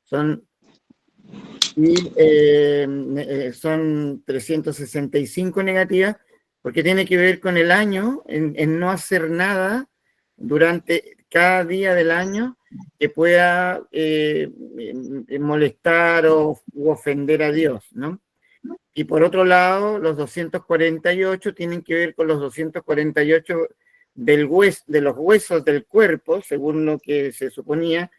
Son, son 365 negativas, porque tiene que ver con el año, en no hacer nada durante cada día del año que pueda molestar u ofender a Dios, ¿no? Y por otro lado, los 248 tienen que ver con los 248 de los huesos del cuerpo, según lo que se suponía,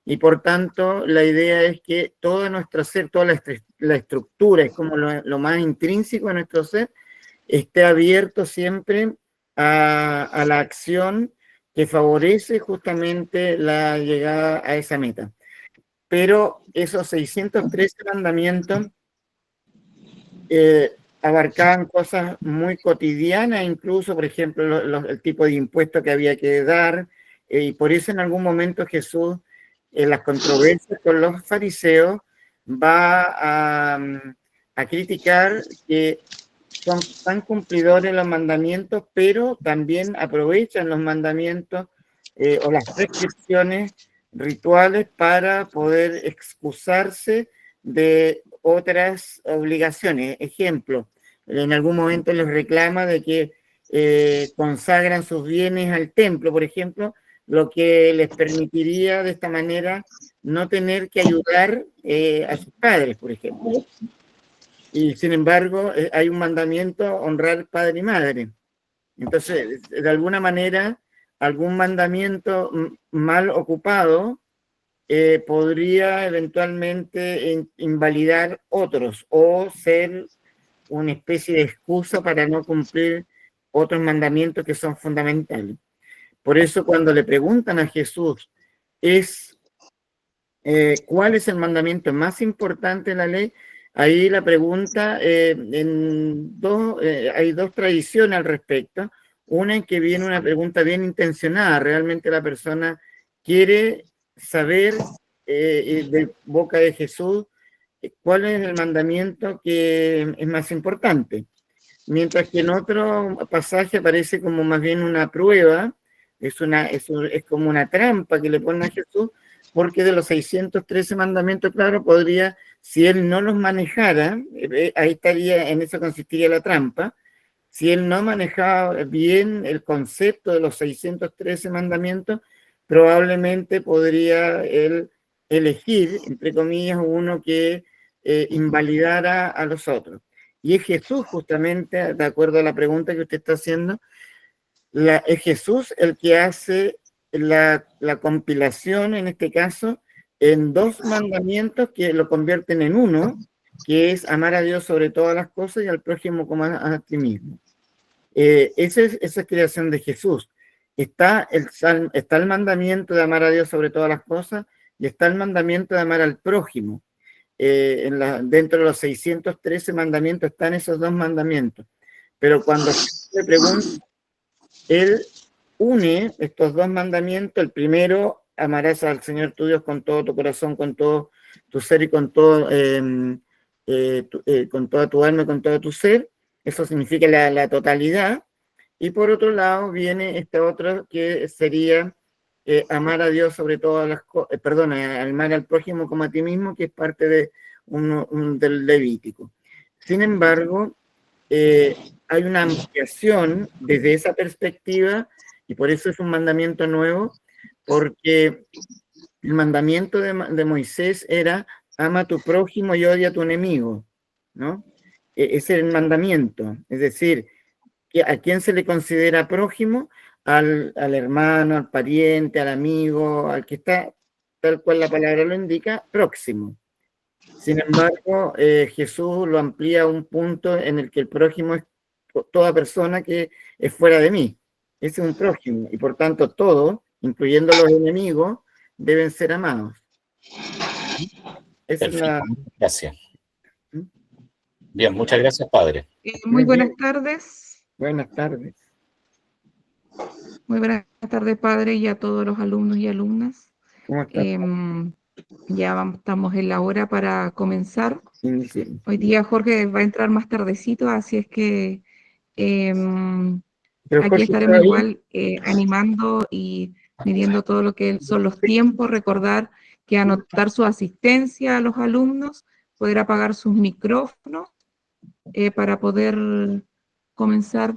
y por tanto la idea es que todo nuestro ser, toda la estructura, es como lo más intrínseco de nuestro ser, esté abierto siempre a la acción que favorece justamente la llegada a esa meta. Pero esos 613 mandamientos abarcaban cosas muy cotidianas, incluso, por ejemplo, el tipo de impuesto que había que dar, y por eso en algún momento Jesús, en las controversias con los fariseos, va a criticar que son tan cumplidores los mandamientos, pero también aprovechan los mandamientos o las prescripciones rituales para poder excusarse de otras obligaciones. Ejemplo, en algún momento les reclama de que consagran sus bienes al templo, por ejemplo, lo que les permitiría de esta manera no tener que ayudar a sus padres, por ejemplo. Y sin embargo, hay un mandamiento, honrar padre y madre. Entonces, de alguna manera, algún mandamiento mal ocupado podría eventualmente invalidar otros o ser una especie de excusa para no cumplir otros mandamientos que son fundamentales. Por eso cuando le preguntan a Jesús, ¿cuál es el mandamiento más importante de la ley? Ahí la pregunta, hay dos tradiciones al respecto. Una en que viene una pregunta bien intencionada, realmente la persona quiere saber de boca de Jesús cuál es el mandamiento que es más importante. Mientras que en otro pasaje aparece como más bien una prueba, es como una trampa que le ponen a Jesús, porque de los 613 mandamientos, claro, podría, si él no los manejara, ahí estaría, en eso consistiría la trampa, si él no manejaba bien el concepto de los 613 mandamientos, probablemente podría él elegir, entre comillas, uno que invalidara a los otros. Y es Jesús, justamente, de acuerdo a la pregunta que usted está haciendo, es Jesús el que hace la compilación, en este caso, en dos mandamientos que lo convierten en uno, que es amar a Dios sobre todas las cosas y al prójimo como a ti mismo. Esa es creación de Jesús. Está el mandamiento de amar a Dios sobre todas las cosas y está el mandamiento de amar al prójimo. Dentro de los 613 mandamientos están esos dos mandamientos. Pero cuando se pregunta, él une estos dos mandamientos. El primero, amarás al Señor tu Dios con todo tu corazón, con todo tu ser y con toda tu alma y con todo tu ser. Eso significa la totalidad. Y por otro lado viene este otro que sería amar a Dios sobre todas las cosas, amar al prójimo como a ti mismo, que es parte del Levítico. Sin embargo, hay una ampliación desde esa perspectiva, y por eso es un mandamiento nuevo, porque el mandamiento de Moisés era ama a tu prójimo y odia a tu enemigo, ¿no? Ese es el mandamiento, es decir, ¿a quién se le considera prójimo? Al hermano, al pariente, al amigo, al que está, tal cual la palabra lo indica, próximo. Sin embargo, Jesús lo amplía a un punto en el que el prójimo es toda persona que es fuera de mí. Ese es un prójimo, y por tanto todos, incluyendo los enemigos, deben ser amados. Esa es Gracias. Bien, muchas gracias, padre. Muy buenas tardes. Buenas tardes. Muy buenas tardes, padre, y a todos los alumnos y alumnas. ¿Cómo estás? Estamos en la hora para comenzar. Sí. Hoy día Jorge va a entrar más tardecito, así es que aquí estaremos igual animando y midiendo todo lo que son los tiempos. Recordar que anotar su asistencia a los alumnos, poder apagar sus micrófonos para poder comenzar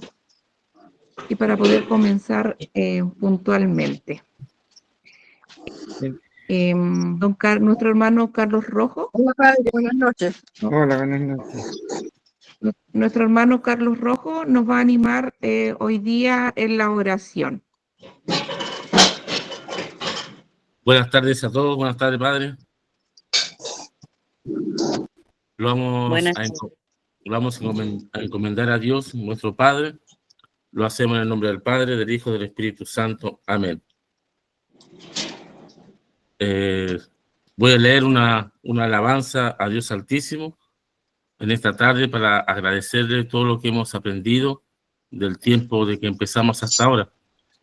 puntualmente. Nuestro hermano Carlos Rojo. Hola, padre, buenas noches. Hola, buenas noches. Nuestro hermano Carlos Rojo nos va a animar hoy día en la oración. Buenas tardes a todos, buenas tardes, padre. Lo vamos a encomendar a Dios, nuestro Padre. Lo hacemos en el nombre del Padre, del Hijo y del Espíritu Santo. Amén. Voy a leer una alabanza a Dios Altísimo en esta tarde para agradecerle todo lo que hemos aprendido del tiempo de que empezamos hasta ahora.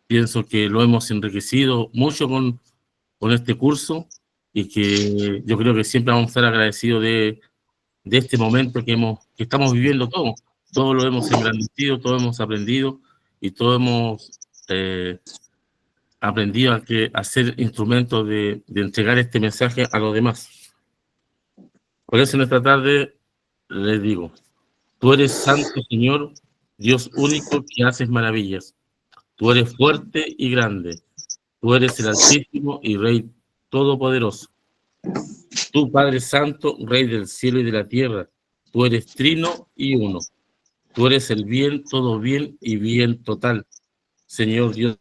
Pienso que lo hemos enriquecido mucho con este curso y que yo creo que siempre vamos a estar agradecidos de este momento que estamos viviendo todos. Todos lo hemos engrandecido, todos hemos aprendido y todos hemos aprendido a ser instrumentos de entregar este mensaje a los demás. Por eso en esta tarde les digo, tú eres santo, Señor, Dios único que haces maravillas. Tú eres fuerte y grande. Tú eres el Altísimo y Rey Todopoderoso. Tú, Padre Santo, Rey del cielo y de la tierra. Tú eres trino y uno. Tú eres el bien, todo bien y bien total. Señor Dios.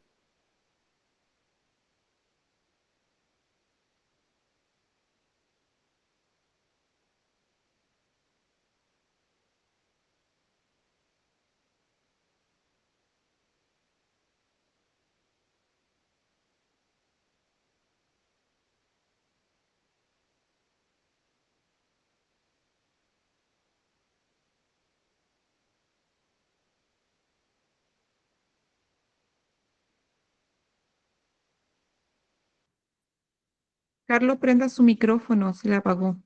Carlos, prenda su micrófono, se le apagó.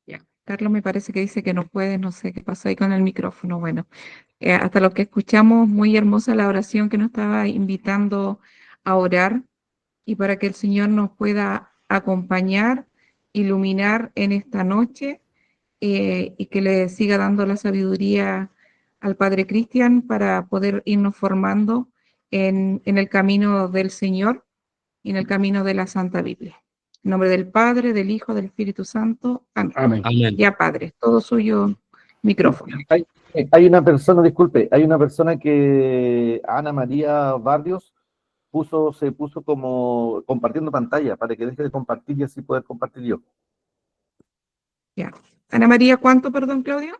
Ya. Carlos me parece que dice que no puede, no sé qué pasó ahí con el micrófono. Bueno, hasta lo que escuchamos, muy hermosa la oración que nos estaba invitando a orar y para que el Señor nos pueda acompañar, iluminar en esta noche y que le siga dando la sabiduría al Padre Cristian para poder irnos formando en el camino del Señor y en el camino de la Santa Biblia. En nombre del Padre, del Hijo, del Espíritu Santo. Amén. Amén. Amén. Ya, Padre, todo suyo micrófono. Hay una persona, disculpe, hay una persona que Ana María Barrios se puso como compartiendo pantalla para que deje de compartir y así poder compartir yo. Ya. Ana María, ¿cuánto, perdón, Claudio?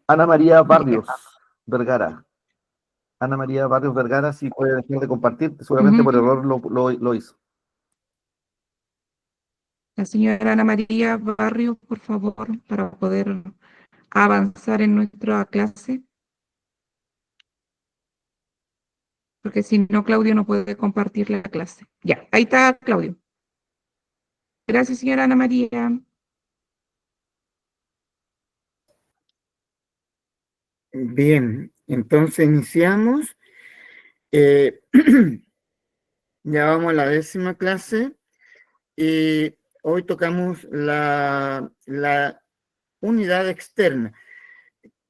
Ana María Barrios Vergara. Ana María Barrios Vergara, si puede dejar de compartir, seguramente por error lo hizo. La señora Ana María Barrios, por favor, para poder avanzar en nuestra clase. Porque si no, Claudio no puede compartir la clase. Ya, ahí está Claudio. Gracias, señora Ana María. Bien, entonces iniciamos. Ya vamos a la 10ª clase y hoy tocamos la unidad externa.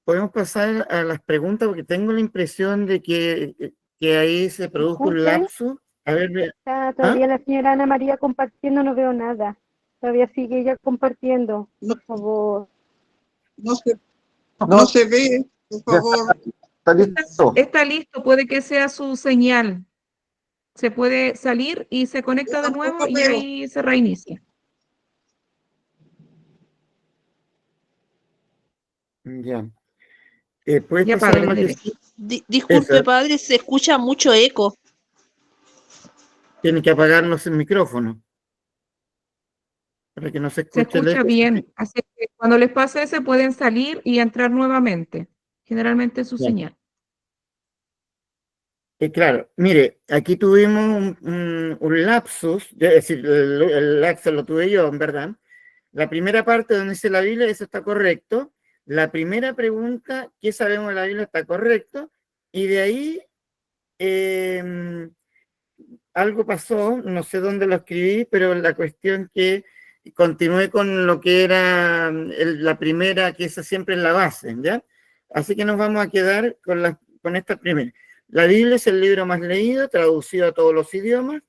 Podemos pasar a las preguntas porque tengo la impresión de que ahí se produjo un lapso. A ver, Está todavía la señora Ana María compartiendo, no veo nada. Todavía sigue ella compartiendo, por favor. No se ve, por favor. ¿Está listo? Está listo, puede que sea su señal. Se puede salir y se conecta de nuevo y ahí se reinicia. Ya. ¿Puedes Ya, padre, pasarme que dile. sí? Disculpe, Eso, padre, se escucha mucho eco. tiene que apagarnos el micrófono para que no se Se escuche el escucha eco. bien, así que cuando les pase ese pueden salir y entrar nuevamente. Generalmente es su Ya. señal. Claro, mire, aquí tuvimos un lapsus, es decir, el lapsus lo tuve yo, en verdad. La primera parte donde dice la Biblia, eso está correcto. La primera pregunta, ¿qué sabemos de la Biblia? Está correcto. Y de ahí algo pasó, no sé dónde lo escribí, pero la cuestión que continué con lo que era la primera, que esa siempre es la base, ¿ya? Así que nos vamos a quedar con esta primera. La Biblia es el libro más leído, traducido a todos los idiomas.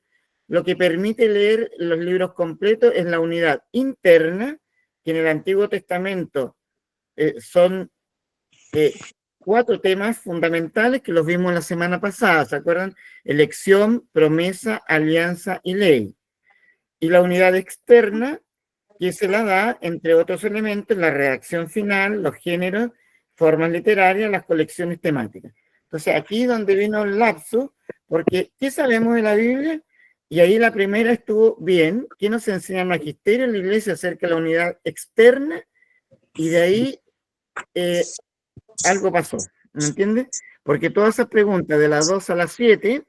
Lo que permite leer los libros completos es la unidad interna, que en el Antiguo Testamento son 4 temas fundamentales que los vimos la semana pasada, ¿se acuerdan? Elección, promesa, alianza y ley. Y la unidad externa, que se la da, entre otros elementos, la redacción final, los géneros, formas literarias, las colecciones temáticas. Entonces, aquí es donde vino el lapso, porque ¿qué sabemos de la Biblia? Y ahí la primera estuvo bien. ¿Qué nos enseña el magisterio en la iglesia acerca de la unidad externa? Y de ahí algo pasó, ¿me entiendes? Porque todas esas preguntas de las 2 a las 7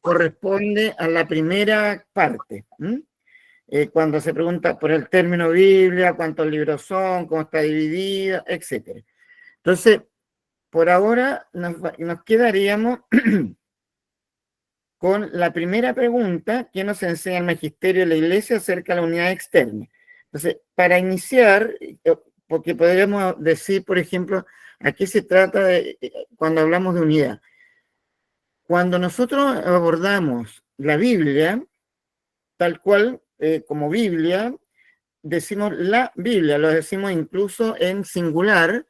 corresponde a la primera parte. Cuando se pregunta por el término Biblia, cuántos libros son, cómo está dividida, etc. Entonces, por ahora nos quedaríamos con la primera pregunta que nos enseña el magisterio de la iglesia acerca de la unidad externa. Entonces, para iniciar, porque podríamos decir, por ejemplo, a qué se trata cuando hablamos de unidad. Cuando nosotros abordamos la Biblia, tal cual como Biblia, decimos la Biblia, lo decimos incluso en singular,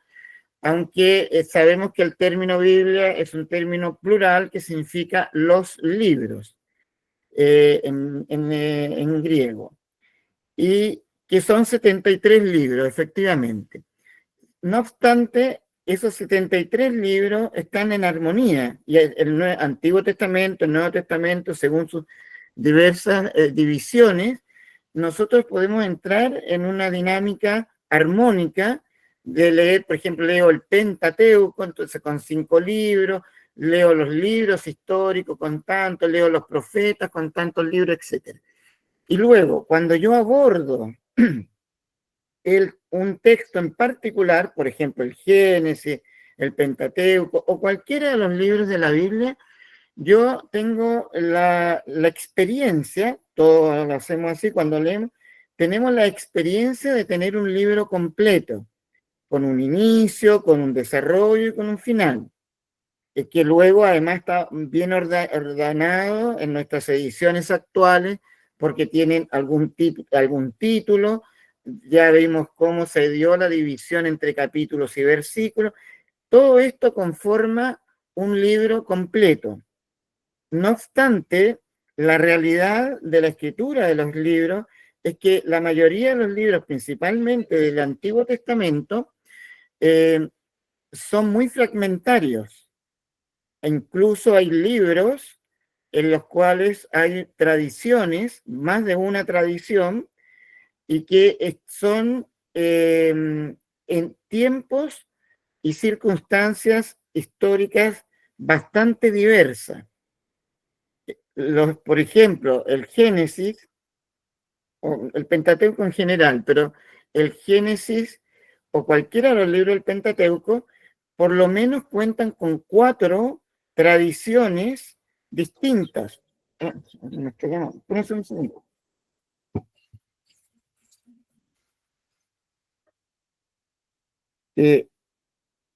aunque sabemos que el término Biblia es un término plural que significa los libros en griego, y que son 73 libros, efectivamente. No obstante, esos 73 libros están en armonía, y el Antiguo Testamento, el Nuevo Testamento, según sus diversas divisiones, nosotros podemos entrar en una dinámica armónica de leer, por ejemplo, leo el Pentateuco, entonces con 5 libros, leo los libros históricos con tanto, leo los profetas con tantos libros, etc. Y luego, cuando yo abordo un texto en particular, por ejemplo, el Génesis, el Pentateuco o cualquiera de los libros de la Biblia, yo tengo la experiencia, todos lo hacemos así cuando leemos, tenemos la experiencia de tener un libro completo, con un inicio, con un desarrollo y con un final, que luego además está bien ordenado en nuestras ediciones actuales, porque tienen algún título. Ya vimos cómo se dio la división entre capítulos y versículos. Todo esto conforma un libro completo. No obstante, la realidad de la escritura de los libros es que la mayoría de los libros, principalmente del Antiguo Testamento, son muy fragmentarios. E incluso hay libros en los cuales hay tradiciones, más de una tradición, y que son en tiempos y circunstancias históricas bastante diversas. Por ejemplo, el Génesis, o el Pentateuco en general, pero el Génesis o cualquiera de los libros del Pentateuco, por lo menos cuentan con 4 tradiciones distintas. Me está llamando. Espérense un segundo.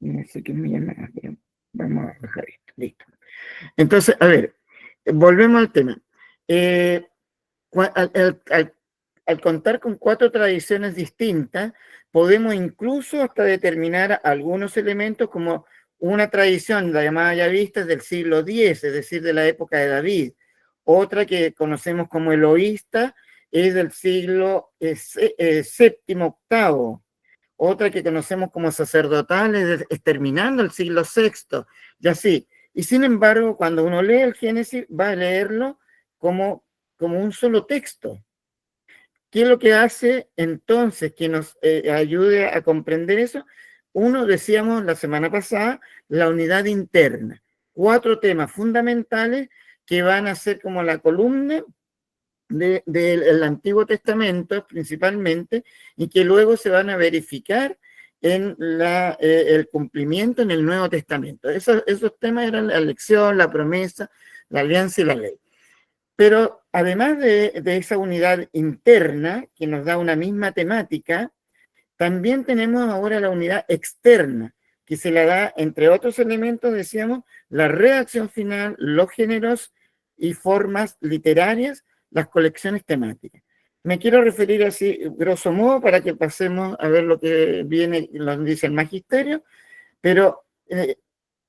No sé quién me llama, pero vamos a dejar esto. Listo. Entonces, a ver, volvemos al tema. Al contar con 4 tradiciones distintas, podemos incluso hasta determinar algunos elementos como una tradición, la llamada Yavista, es del siglo X, es decir, de la época de David. Otra que conocemos como eloísta es del siglo VII, VIII. Otra que conocemos como sacerdotal es terminando el siglo VI, y así. Y sin embargo, cuando uno lee el Génesis, va a leerlo como un solo texto. ¿Qué es lo que hace entonces que nos ayude a comprender eso? Uno, decíamos la semana pasada, la unidad interna. 4 temas fundamentales que van a ser como la columna del Antiguo Testamento principalmente, y que luego se van a verificar en el cumplimiento en el Nuevo Testamento. Esos temas eran la elección, la promesa, la alianza y la ley. Pero además de esa unidad interna que nos da una misma temática, también tenemos ahora la unidad externa, que se la da, entre otros elementos, decíamos, la redacción final, los géneros y formas literarias, las colecciones temáticas. Me quiero referir así, grosso modo, para que pasemos a ver lo que viene, lo dice el magisterio, pero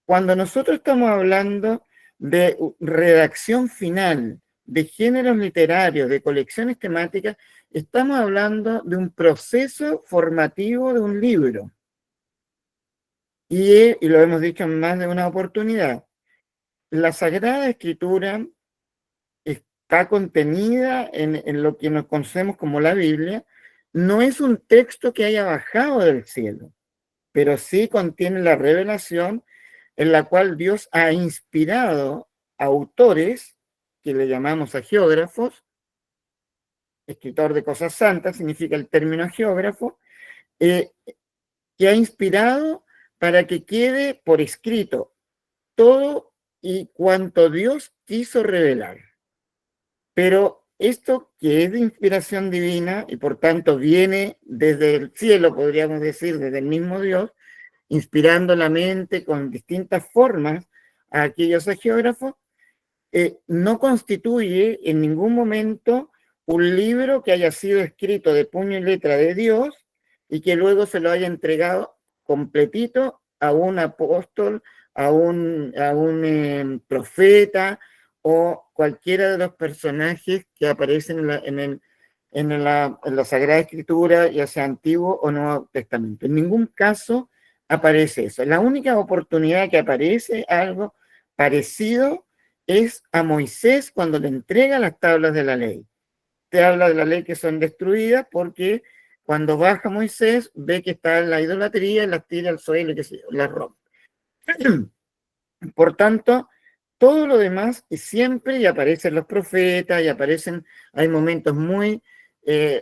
cuando nosotros estamos hablando de redacción final, de géneros literarios, de colecciones temáticas, estamos hablando de un proceso formativo de un libro. Y lo hemos dicho en más de una oportunidad, la Sagrada Escritura está contenida en lo que nos conocemos como la Biblia. No es un texto que haya bajado del cielo, pero sí contiene la revelación en la cual Dios ha inspirado a autores, que le llamamos agiógrafos. Escritor de cosas santas significa el término geógrafo, que ha inspirado para que quede por escrito todo y cuanto Dios quiso revelar. Pero esto que es de inspiración divina y por tanto viene desde el cielo, podríamos decir, desde el mismo Dios, inspirando la mente con distintas formas a aquellos agiógrafos, no constituye en ningún momento un libro que haya sido escrito de puño y letra de Dios y que luego se lo haya entregado completito a un apóstol, a un profeta o cualquiera de los personajes que aparecen en la Sagrada Escritura, ya sea Antiguo o Nuevo Testamento. En ningún caso aparece eso. La única oportunidad que aparece algo parecido es a Moisés cuando le entrega las tablas de la ley. Te habla de la ley que son destruidas porque cuando baja Moisés ve que está en la idolatría, las tira al suelo y que se las rompe. Por tanto, todo lo demás siempre, y aparecen los profetas, y hay momentos muy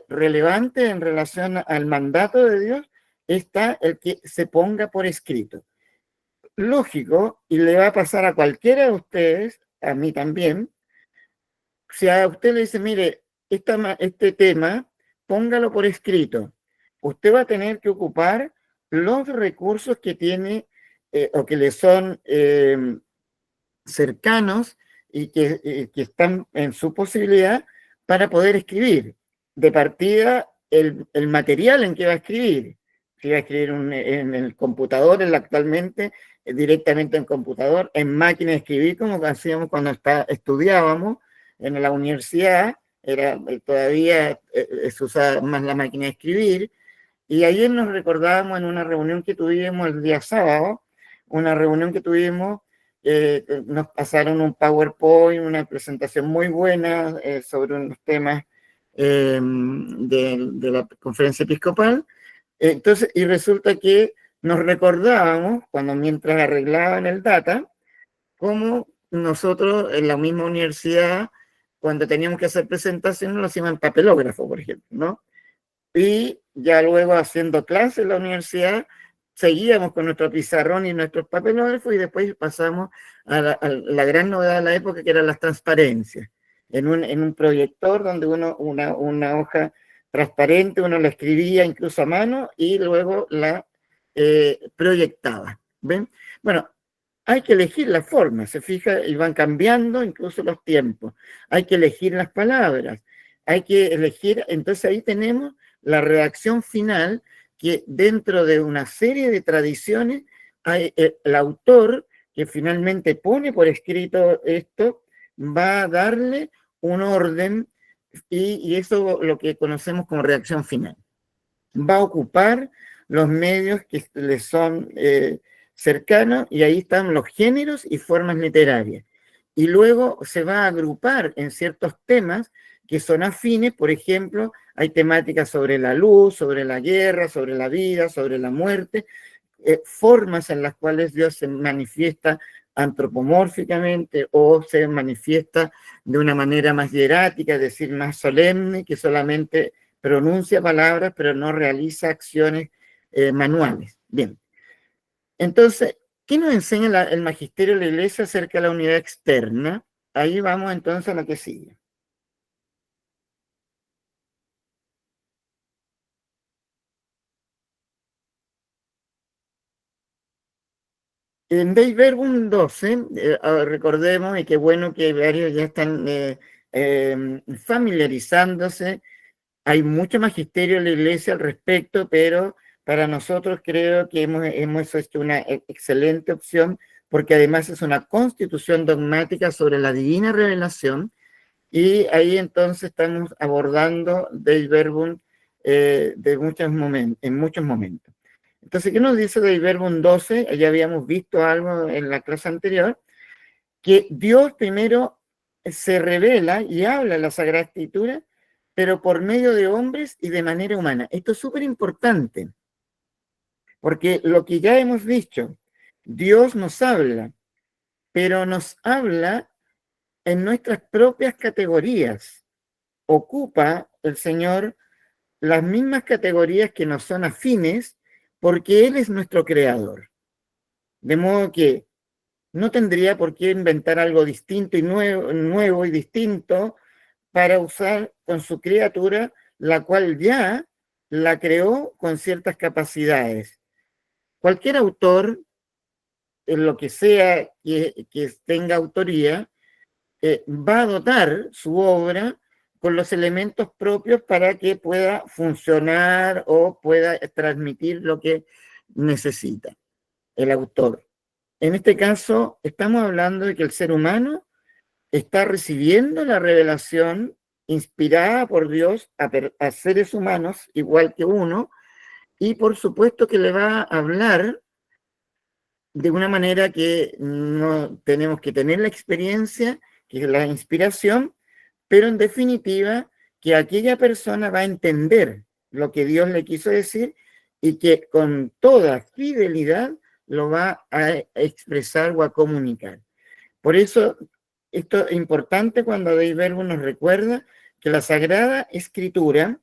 relevantes en relación al mandato de Dios, está el que se ponga por escrito. Lógico, y le va a pasar a cualquiera de ustedes, a mí también, si a usted le dice, mire, este tema, póngalo por escrito, usted va a tener que ocupar los recursos que tiene o que le son cercanos y que están en su posibilidad para poder escribir. De partida, el material en que va a escribir. Si va a escribir en el computador, actualmente, directamente en computador, en máquina de escribir, como hacíamos cuando estudiábamos en la universidad, todavía se usaba más la máquina de escribir. Y ayer nos recordábamos en una reunión que tuvimos el día sábado, nos pasaron un PowerPoint, una presentación muy buena sobre unos temas de la conferencia episcopal. Entonces, y resulta que nos recordábamos, mientras arreglaban el data, cómo nosotros en la misma universidad, cuando teníamos que hacer presentaciones, lo hacíamos en papelógrafo, por ejemplo, ¿no? Y ya luego haciendo clases en la universidad, seguíamos con nuestro pizarrón y nuestros papelógrafos y después pasamos a la gran novedad de la época, que eran las transparencias. En un proyector donde una hoja transparente, uno la escribía incluso a mano y luego la proyectaba. ¿Ven? Bueno, hay que elegir la forma, se fija, y van cambiando incluso los tiempos. Hay que elegir las palabras, hay que elegir, entonces ahí tenemos la redacción final, que dentro de una serie de tradiciones el autor que finalmente pone por escrito esto va a darle un orden y eso lo que conocemos como redacción final. Va a ocupar los medios que le son cercanos y ahí están los géneros y formas literarias. Y luego se va a agrupar en ciertos temas que son afines, por ejemplo, hay temáticas sobre la luz, sobre la guerra, sobre la vida, sobre la muerte, formas en las cuales Dios se manifiesta antropomórficamente o se manifiesta de una manera más hierática, es decir, más solemne, que solamente pronuncia palabras, pero no realiza acciones manuales. Bien. Entonces, ¿qué nos enseña el magisterio de la Iglesia acerca de la unidad externa? Ahí vamos entonces a lo que sigue. En Dei Verbum 12, recordemos, y qué bueno que varios ya están familiarizándose, hay mucho magisterio en la Iglesia al respecto, pero para nosotros creo que hemos hecho una excelente opción, porque además es una constitución dogmática sobre la divina revelación, y ahí entonces estamos abordando Dei Verbum en muchos momentos. Entonces, ¿qué nos dice Dei Verbum 12? Ya habíamos visto algo en la clase anterior, que Dios primero se revela y habla en la Sagrada Escritura, pero por medio de hombres y de manera humana. Esto es súper importante, porque lo que ya hemos dicho, Dios nos habla, pero nos habla en nuestras propias categorías. Ocupa el Señor las mismas categorías que nos son afines, porque Él es nuestro creador. De modo que no tendría por qué inventar algo distinto y nuevo y distinto para usar con su criatura, la cual ya la creó con ciertas capacidades. Cualquier autor, en lo que sea que tenga autoría, va a dotar su obra con los elementos propios para que pueda funcionar o pueda transmitir lo que necesita el autor. En este caso, estamos hablando de que el ser humano está recibiendo la revelación inspirada por Dios a seres humanos igual que uno, y por supuesto que le va a hablar de una manera que no tenemos que tener la experiencia, que es la inspiración, pero en definitiva que aquella persona va a entender lo que Dios le quiso decir y que con toda fidelidad lo va a expresar o a comunicar. Por eso, esto es importante cuando Dei Verbum nos recuerda que la Sagrada Escritura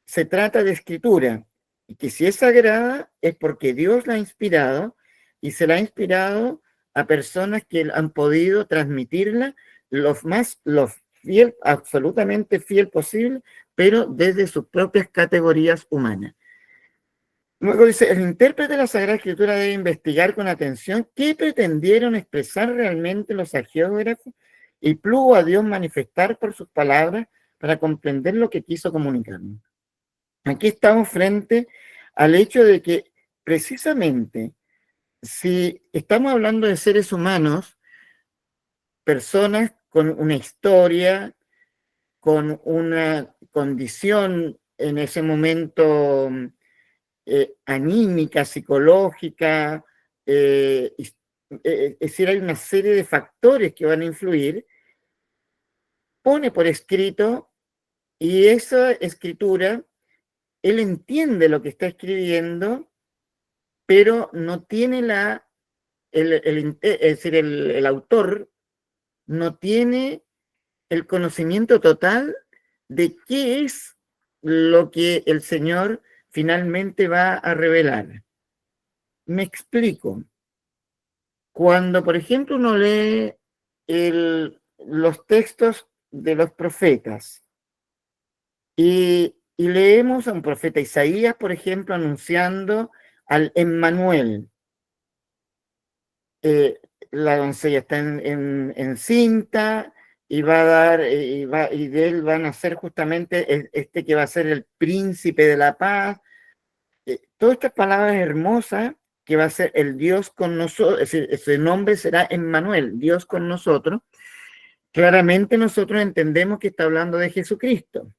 se trata de escritura, y que si es sagrada es porque Dios la ha inspirado, y se la ha inspirado a personas que han podido transmitirla los fiel, absolutamente fiel posible, pero desde sus propias categorías humanas. Luego dice, el intérprete de la Sagrada Escritura debe investigar con atención qué pretendieron expresar realmente los hagiógrafos y plugo a Dios manifestar por sus palabras para comprender lo que quiso comunicarnos. Aquí estamos frente al hecho de que precisamente si estamos hablando de seres humanos, personas con una historia, con una condición en ese momento anímica, psicológica, es decir, hay una serie de factores que van a influir, pone por escrito, y esa escritura, él entiende lo que está escribiendo, pero no tiene es decir, el autor no tiene el conocimiento total de qué es lo que el Señor finalmente va a revelar. Me explico. Cuando, por ejemplo, uno lee los textos de los profetas y leemos a un profeta Isaías, por ejemplo, anunciando al Emmanuel. La doncella está encinta y va a dar, y de él van a ser justamente este que va a ser el príncipe de la paz. Todas estas palabras hermosas que va a ser el Dios con nosotros, es decir, ese nombre será Emmanuel, Dios con nosotros. Claramente nosotros entendemos que está hablando de Jesucristo.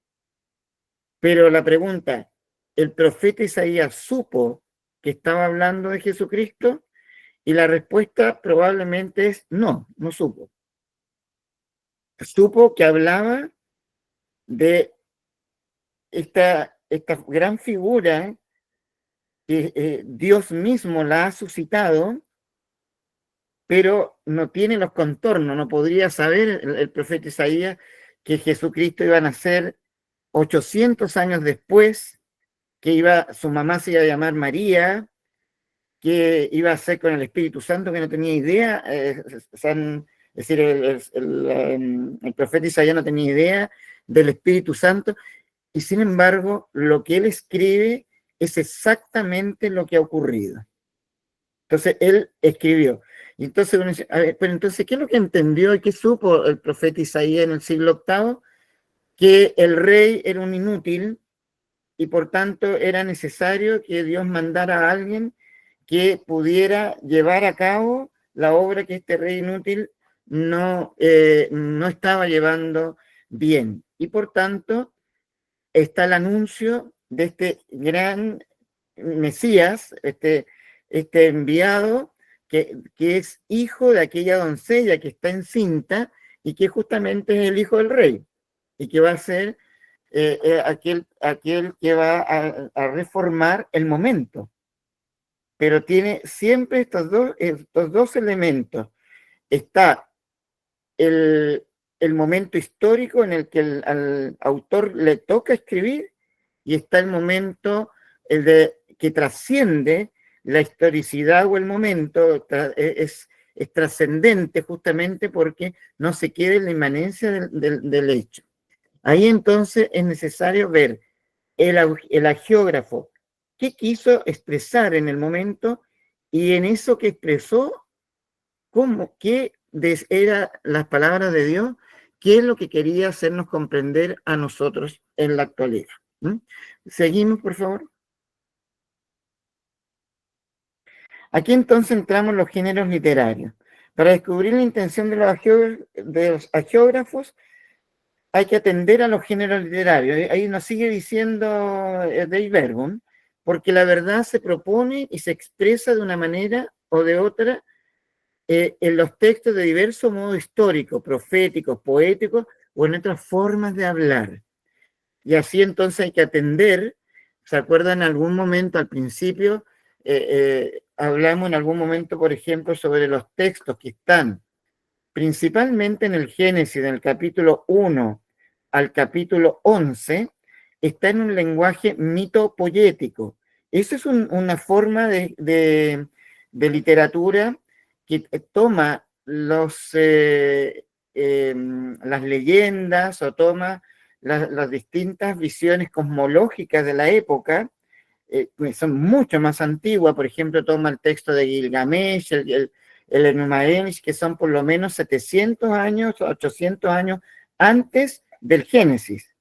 Pero la pregunta, ¿el profeta Isaías supo que estaba hablando de Jesucristo? Y la respuesta probablemente es no, no supo. Supo que hablaba de esta gran figura que Dios mismo la ha suscitado, pero no tiene los contornos, no podría saber el profeta Isaías que Jesucristo iba a nacer 800 años después, que su mamá se iba a llamar María, que iba a ser con el Espíritu Santo, que no tenía idea. Es decir, el profeta Isaías no tenía idea del Espíritu Santo, y sin embargo, lo que él escribe es exactamente lo que ha ocurrido. Entonces, él escribió. Y entonces uno dice, a ver, pero entonces, ¿qué es lo que entendió y qué supo el profeta Isaías en el siglo VIII? Que el rey era un inútil y por tanto era necesario que Dios mandara a alguien que pudiera llevar a cabo la obra que este rey inútil no estaba llevando bien. Y por tanto está el anuncio de este gran Mesías, este enviado, que es hijo de aquella doncella que está encinta y que justamente es el hijo del rey, y que va a ser aquel que va a reformar el momento. Pero tiene siempre estos dos elementos. Está el momento histórico en el que al autor le toca escribir, y está el momento que trasciende la historicidad o el momento, es trascendente justamente porque no se queda en la inmanencia del hecho. Ahí entonces es necesario ver el agiógrafo qué quiso expresar en el momento, y en eso que expresó, qué eran las palabras de Dios, qué es lo que quería hacernos comprender a nosotros en la actualidad. Seguimos, por favor. Aquí entonces entramos en los géneros literarios. Para descubrir la intención de los agiógrafos, hay que atender a los géneros literarios. Ahí nos sigue diciendo Dave Bergman, porque la verdad se propone y se expresa de una manera o de otra en los textos de diverso modo histórico, proféticos, poéticos o en otras formas de hablar. Y así entonces hay que atender. ¿Se acuerdan? En algún momento al principio hablamos en algún momento, por ejemplo, sobre los textos que están principalmente en el Génesis, del capítulo 1 al capítulo 11, está en un lenguaje mitopoyético. Eso es una forma de literatura que toma las leyendas o toma las distintas visiones cosmológicas de la época, son mucho más antiguas. Por ejemplo, toma el texto de Gilgamesh, el Enuma Elish, que son por lo menos 700 años, 800 años antes del Génesis.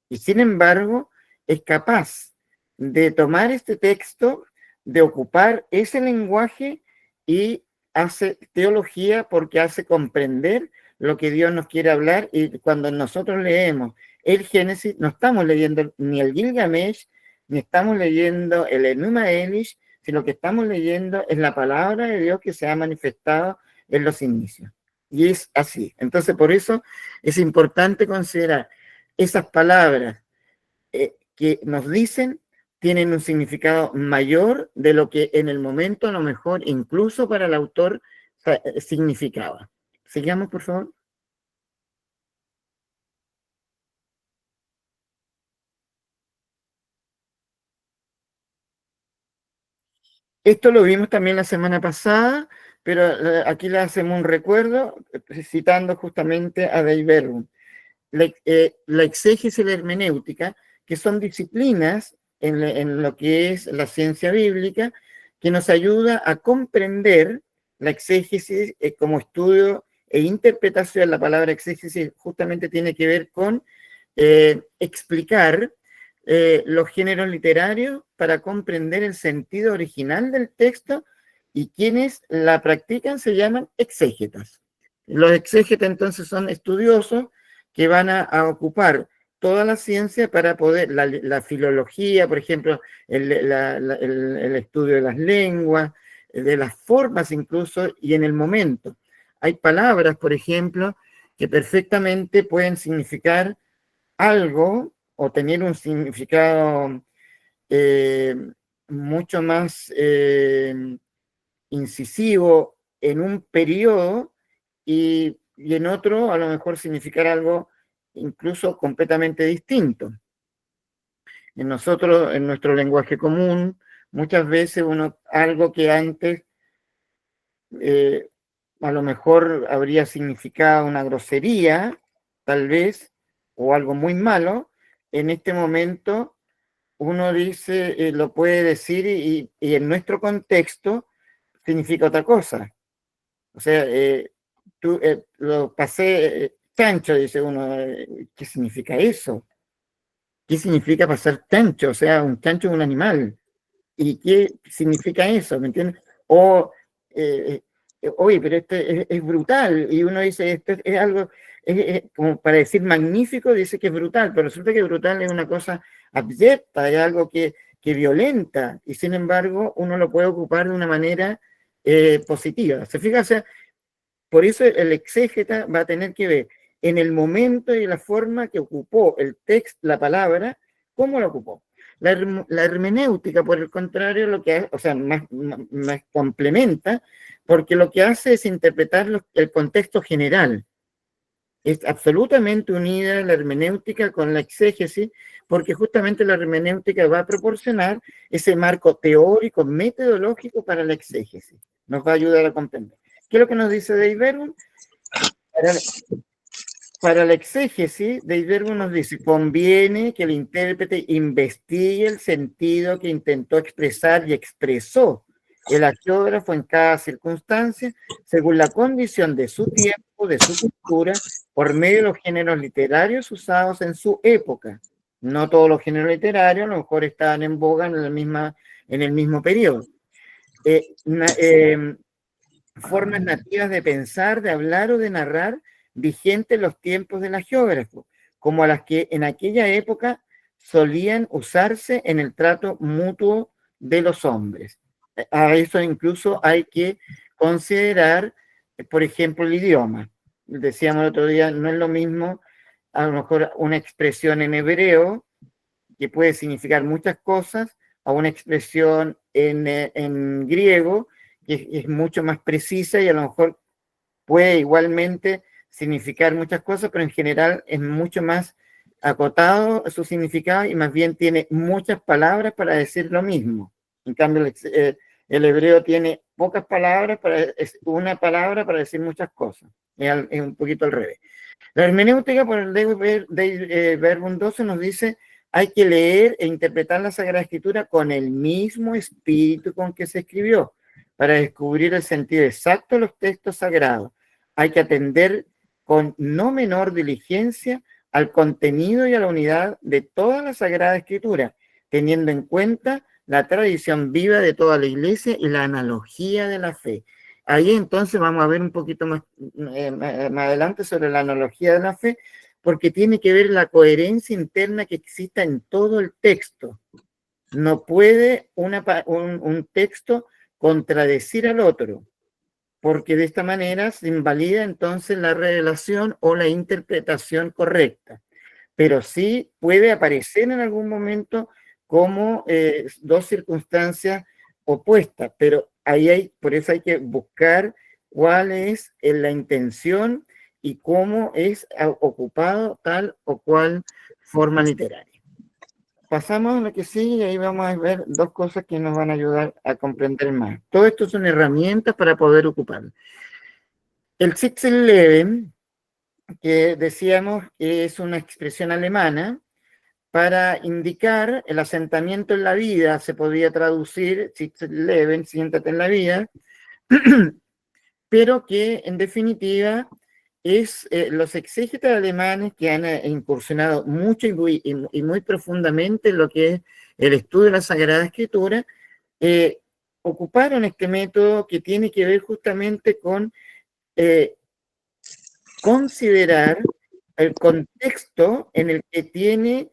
Y sin embargo, es capaz de tomar este texto, de ocupar ese lenguaje, y hace teología porque hace comprender lo que Dios nos quiere hablar. Y cuando nosotros leemos el Génesis, no estamos leyendo ni el Gilgamesh, ni estamos leyendo el Enuma Elish, sino lo que estamos leyendo es la palabra de Dios que se ha manifestado en los inicios. Y es así. Entonces, por eso es importante considerar esas palabras que nos dicen, tienen un significado mayor de lo que en el momento, a lo mejor, incluso para el autor, significaba. Sigamos, por favor. Esto lo vimos también la semana pasada, pero aquí le hacemos un recuerdo, citando justamente a Dave Bergman. La exégesis y la hermenéutica, que son disciplinas en lo que es la ciencia bíblica, que nos ayuda a comprender la exégesis como estudio e interpretación. La palabra exégesis justamente tiene que ver con explicar los géneros literarios para comprender el sentido original del texto y quienes la practican se llaman exégetas. Los exégetas entonces son estudiosos que van a ocupar toda la ciencia para poder, la filología, por ejemplo, el estudio de las lenguas, de las formas incluso, y en el momento. Hay palabras, por ejemplo, que perfectamente pueden significar algo o tener un significado mucho más incisivo en un periodo y en otro a lo mejor significar algo incluso completamente distinto. En nosotros, en nuestro lenguaje común, muchas veces algo que antes a lo mejor habría significado una grosería, tal vez, o algo muy malo, en este momento uno dice, lo puede decir y en nuestro contexto significa otra cosa. O sea, lo pasé chancho, dice uno, ¿qué significa eso? ¿Qué significa pasar chancho? O sea, un chancho es un animal. ¿Y qué significa eso? ¿Me entiendes? O, oye, pero esto es brutal. Y uno dice, esto es algo, como para decir magnífico, dice que es brutal, pero resulta que brutal es una cosa abyecta, es algo que violenta. Y sin embargo, uno lo puede ocupar de una manera positiva. ¿Se fija? O sea, por eso el exégeta va a tener que ver en el momento y la forma que ocupó el texto, la palabra, cómo lo ocupó. La hermenéutica, por el contrario, lo que hace, o sea, más complementa, porque lo que hace es interpretar el contexto general. Es absolutamente unida la hermenéutica con la exégesis, porque justamente la hermenéutica va a proporcionar ese marco teórico, metodológico para la exégesis. Nos va a ayudar a comprender. ¿Qué es lo que nos dice Dei Verbum? Para la exégesis, Dei Verbum nos dice, conviene que el intérprete investigue el sentido que intentó expresar y expresó el hagiógrafo en cada circunstancia, según la condición de su tiempo, de su cultura, por medio de los géneros literarios usados en su época. No todos los géneros literarios a lo mejor estaban en boga en el mismo periodo. Formas nativas de pensar, de hablar o de narrar vigentes en los tiempos del hagiógrafo, como las que en aquella época solían usarse en el trato mutuo de los hombres. A eso incluso hay que considerar, por ejemplo, el idioma. Decíamos el otro día, no es lo mismo a lo mejor una expresión en hebreo que puede significar muchas cosas a una expresión en griego que es mucho más precisa y a lo mejor puede igualmente significar muchas cosas, pero en general es mucho más acotado su significado y más bien tiene muchas palabras para decir lo mismo. En cambio, el hebreo tiene pocas palabras, una palabra para decir muchas cosas. Es un poquito al revés. La hermenéutica, por el Dei Verbum 12, nos dice hay que leer e interpretar la Sagrada Escritura con el mismo espíritu con que se escribió, para descubrir el sentido exacto de los textos sagrados. Hay que atender con no menor diligencia al contenido y a la unidad de toda la Sagrada Escritura, teniendo en cuenta la tradición viva de toda la Iglesia y la analogía de la fe. Ahí entonces vamos a ver un poquito más adelante sobre la analogía de la fe, porque tiene que ver la coherencia interna que exista en todo el texto. No puede un texto contradecir al otro, porque de esta manera se invalida entonces la revelación o la interpretación correcta. Pero sí puede aparecer en algún momento como dos circunstancias opuestas, pero por eso hay que buscar cuál es la intención y cómo es ocupado tal o cual forma literaria. Pasamos a lo que sigue y ahí vamos a ver dos cosas que nos van a ayudar a comprender más. Todo esto son herramientas para poder ocuparlo. El Sitzenleben, que decíamos que es una expresión alemana para indicar el asentamiento en la vida, se podría traducir Sitzenleben, siéntate en la vida, pero que en definitiva es los exégetas alemanes que han incursionado mucho y muy profundamente en lo que es el estudio de la Sagrada Escritura, ocuparon este método que tiene que ver justamente con considerar el contexto en el que tiene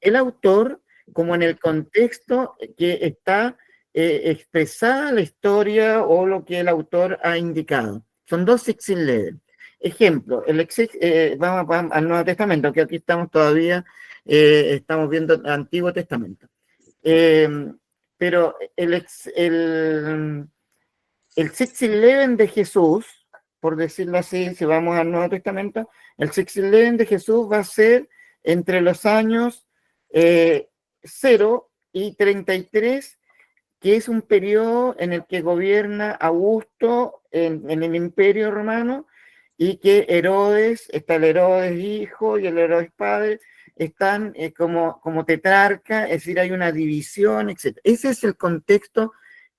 el autor, como en el contexto que está expresada la historia o lo que el autor ha indicado. Son dos Sixth-Eleven. Ejemplo, vamos al Nuevo Testamento, que aquí estamos todavía, estamos viendo el Antiguo Testamento. Pero el Sixth-Eleven de Jesús, por decirlo así, si vamos al Nuevo Testamento, el Sixth-Eleven de Jesús va a ser entre los años 0 y 33, que es un periodo en el que gobierna Augusto en el Imperio Romano, y que Herodes, está el Herodes hijo y el Herodes padre, están como tetrarca, es decir, hay una división, etc. Ese es el contexto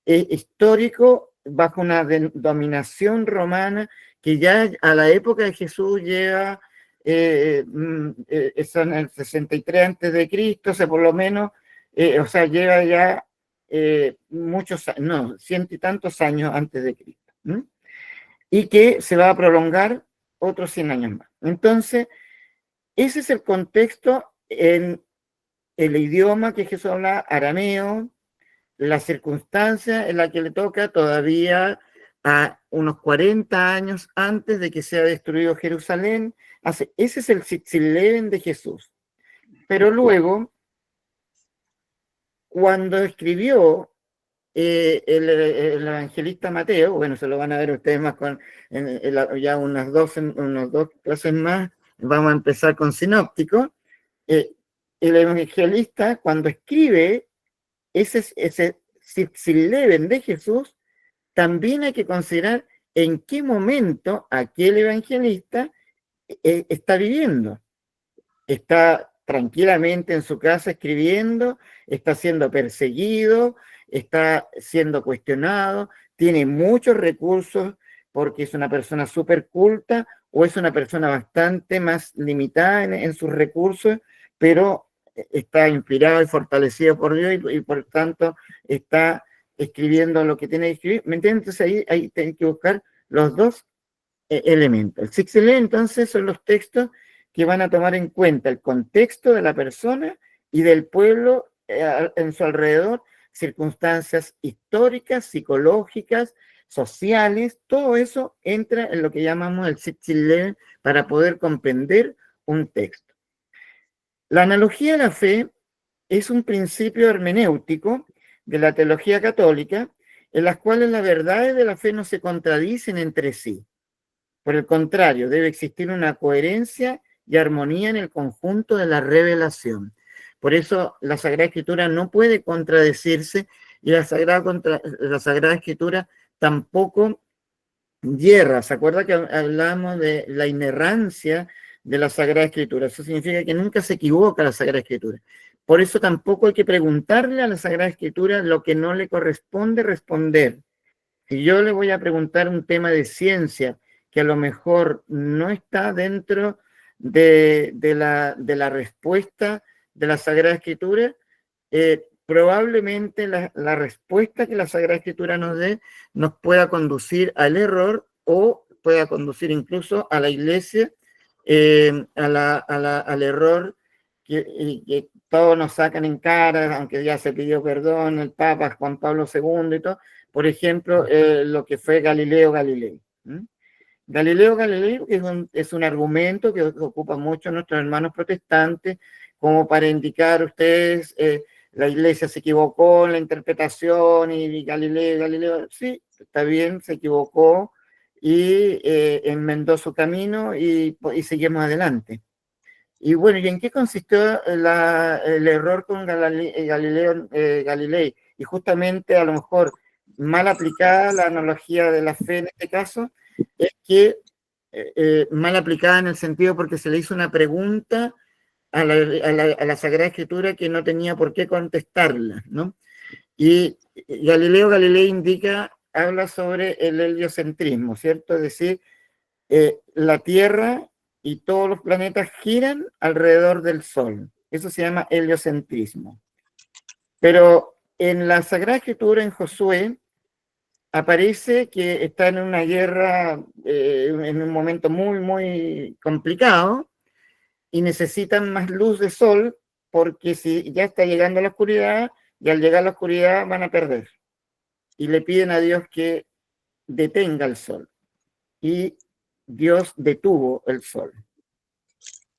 histórico bajo una dominación romana que ya a la época de Jesús llega, son el 63 antes de Cristo, o sea, por lo menos, o sea, lleva ya ciento y tantos años antes de Cristo, y que se va a prolongar otros 100 años más. Entonces, ese es el contexto en el idioma que Jesús habla, arameo, la circunstancia en la que le toca todavía a unos 40 años antes de que sea destruido Jerusalén. Ese es el Sixth-Eleven de Jesús. Pero luego, cuando escribió el evangelista Mateo, bueno, se lo van a ver ustedes más ya unas dos clases más, vamos a empezar con sinóptico. El evangelista, cuando escribe ese Sixth-Eleven de Jesús, también hay que considerar en qué momento aquel evangelista está viviendo. Está tranquilamente en su casa escribiendo, está siendo perseguido, está siendo cuestionado, tiene muchos recursos porque es una persona súper culta, o es una persona bastante más limitada en sus recursos, pero está inspirado y fortalecido por Dios, y por tanto está escribiendo lo que tiene que escribir. ¿Me entiendes? Entonces ahí tienen que buscar los dos elementos. El Sixth-Eleven, entonces, son los textos que van a tomar en cuenta el contexto de la persona y del pueblo en su alrededor, circunstancias históricas, psicológicas, sociales, todo eso entra en lo que llamamos el Sixth-Eleven para poder comprender un texto. La analogía de la fe es un principio hermenéutico de la teología católica, en las cuales las verdades de la fe no se contradicen entre sí. Por el contrario, debe existir una coherencia y armonía en el conjunto de la revelación. Por eso la Sagrada Escritura no puede contradecirse, y la Sagrada Escritura tampoco yerra. ¿Se acuerda que hablamos de la inerrancia de la Sagrada Escritura? Eso significa que nunca se equivoca la Sagrada Escritura. Por eso tampoco hay que preguntarle a la Sagrada Escritura lo que no le corresponde responder. Si yo le voy a preguntar un tema de ciencia que a lo mejor no está dentro de la respuesta de la Sagrada Escritura, probablemente la respuesta que la Sagrada Escritura nos dé nos pueda conducir al error, o pueda conducir incluso a la Iglesia al error que todos nos sacan en cara, aunque ya se pidió perdón el Papa Juan Pablo II y todo. Por ejemplo, lo que fue Galileo Galilei. Galileo Galilei es un argumento que ocupa mucho nuestros hermanos protestantes, como para indicar ustedes, la Iglesia se equivocó en la interpretación, y Galileo, sí, está bien, se equivocó, y enmendó su camino, y seguimos adelante. Y bueno, ¿y en qué consistió el error con Galileo Galilei? Y justamente, a lo mejor mal aplicada la analogía de la fe en este caso, es que mal aplicada en el sentido porque se le hizo una pregunta a la Sagrada Escritura que no tenía por qué contestarla, ¿no? Y Galileo Galilei habla sobre el heliocentrismo, ¿cierto? Es decir, la Tierra y todos los planetas giran alrededor del Sol. Eso se llama heliocentrismo. Pero en la Sagrada Escritura, en Josué, aparece que está en una guerra, en un momento muy, muy complicado, y necesitan más luz de sol, porque si ya está llegando la oscuridad, y al llegar la oscuridad van a perder. Y le piden a Dios que detenga el sol. Y Dios detuvo el sol.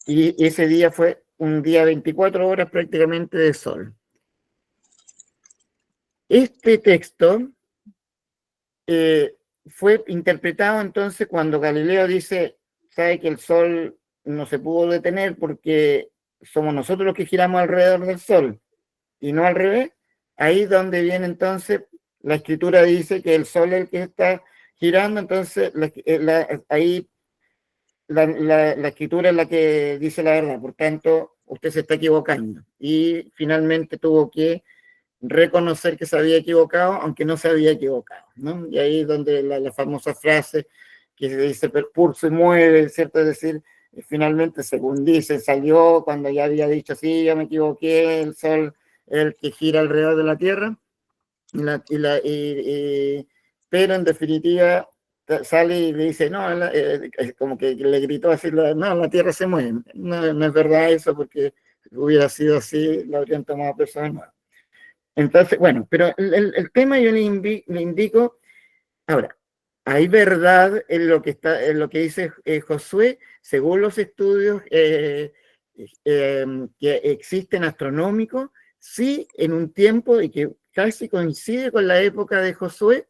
Y ese día fue un día 24 horas prácticamente de sol. Este texto fue interpretado entonces cuando Galileo dice, sabe que el sol no se pudo detener porque somos nosotros los que giramos alrededor del sol y no al revés. Ahí donde viene entonces, la escritura dice que el sol es el que está girando, entonces ahí la escritura es la que dice la verdad, por tanto, usted se está equivocando. Y finalmente tuvo que reconocer que se había equivocado, aunque no se había equivocado, ¿no? Y ahí es donde la famosa frase que se dice, perpulso y mueve, ¿cierto? Es decir, finalmente, según dice, salió cuando ya había dicho, sí, yo me equivoqué, el sol es el que gira alrededor de la Tierra, pero en definitiva sale y le dice, no, como que le gritó así, no, la Tierra se mueve. No, no es verdad eso, porque hubiera sido así, lo habrían tomado personas nuevas. Entonces, bueno, pero el tema yo le indico, ahora, hay verdad en lo que está, en lo que dice Josué, según los estudios que existen astronómicos, sí, en un tiempo y que casi coincide con la época de Josué,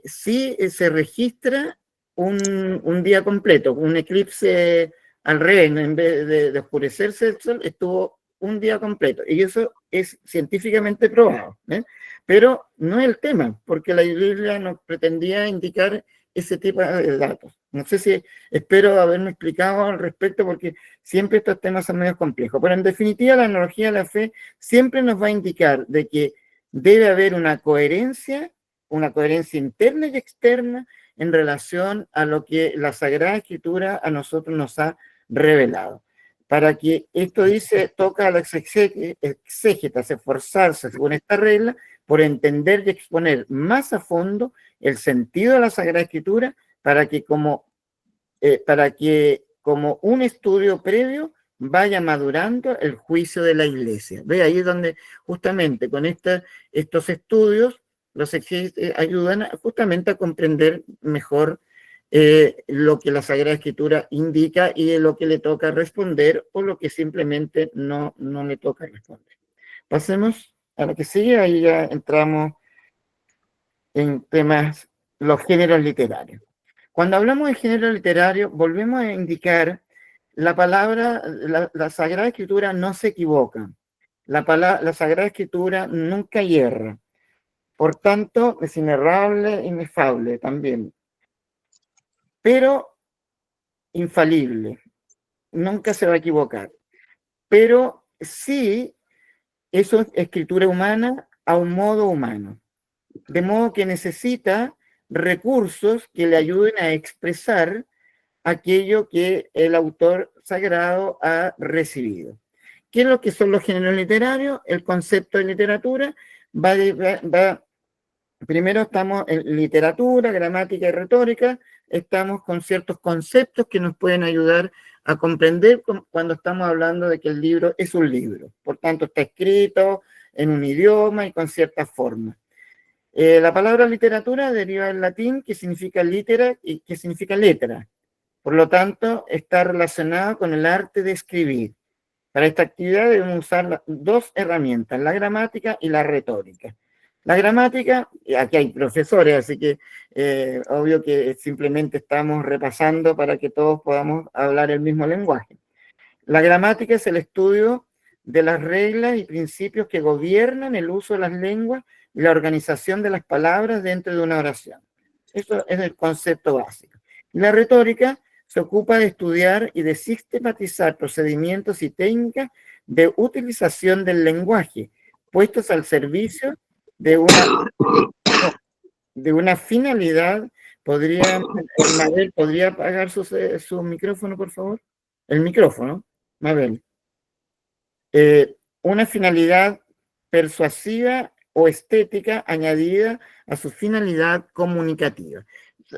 sí se registra un día completo, un eclipse al revés, en vez de oscurecerse el sol, estuvo un día completo, y eso es científicamente probado, ¿eh? Pero no es el tema, porque la Biblia no pretendía indicar ese tipo de datos. No sé si espero haberme explicado al respecto, porque siempre estos temas son medio complejos, pero en definitiva la analogía de la fe siempre nos va a indicar de que debe haber una coherencia interna y externa en relación a lo que la Sagrada Escritura a nosotros nos ha revelado. Para que esto dice, toca a los exégetas esforzarse según esta regla por entender y exponer más a fondo el sentido de la Sagrada Escritura para que como un estudio previo vaya madurando el juicio de la Iglesia. Ve, ahí es donde justamente con estos estudios los exégetas ayudan justamente a comprender mejor lo que la Sagrada Escritura indica y de lo que le toca responder o lo que simplemente no le toca responder. Pasemos a lo que sigue, ahí ya entramos en temas, los géneros literarios. Cuando hablamos de género literario, volvemos a indicar la palabra, la Sagrada Escritura no se equivoca, la Sagrada Escritura nunca hierra, por tanto es inerrable, inefable también, pero infalible, nunca se va a equivocar, pero sí es escritura humana a un modo humano, de modo que necesita recursos que le ayuden a expresar aquello que el autor sagrado ha recibido. ¿Qué es lo que son los géneros literarios? El concepto de literatura primero estamos en literatura, gramática y retórica, estamos con ciertos conceptos que nos pueden ayudar a comprender cuando estamos hablando de que el libro es un libro. Por tanto, está escrito en un idioma y con ciertas formas. La palabra literatura deriva del latín, que significa litera y que significa letra. Por lo tanto, está relacionado con el arte de escribir. Para esta actividad debemos usar dos herramientas, la gramática y la retórica. La gramática, aquí hay profesores, así que obvio que simplemente estamos repasando para que todos podamos hablar el mismo lenguaje. La gramática es el estudio de las reglas y principios que gobiernan el uso de las lenguas y la organización de las palabras dentro de una oración. Eso es el concepto básico. La retórica se ocupa de estudiar y de sistematizar procedimientos y técnicas de utilización del lenguaje, puestos al servicio de una finalidad. Mabel, ¿podría apagar su micrófono, por favor? El micrófono, Mabel. Una finalidad persuasiva o estética añadida a su finalidad comunicativa.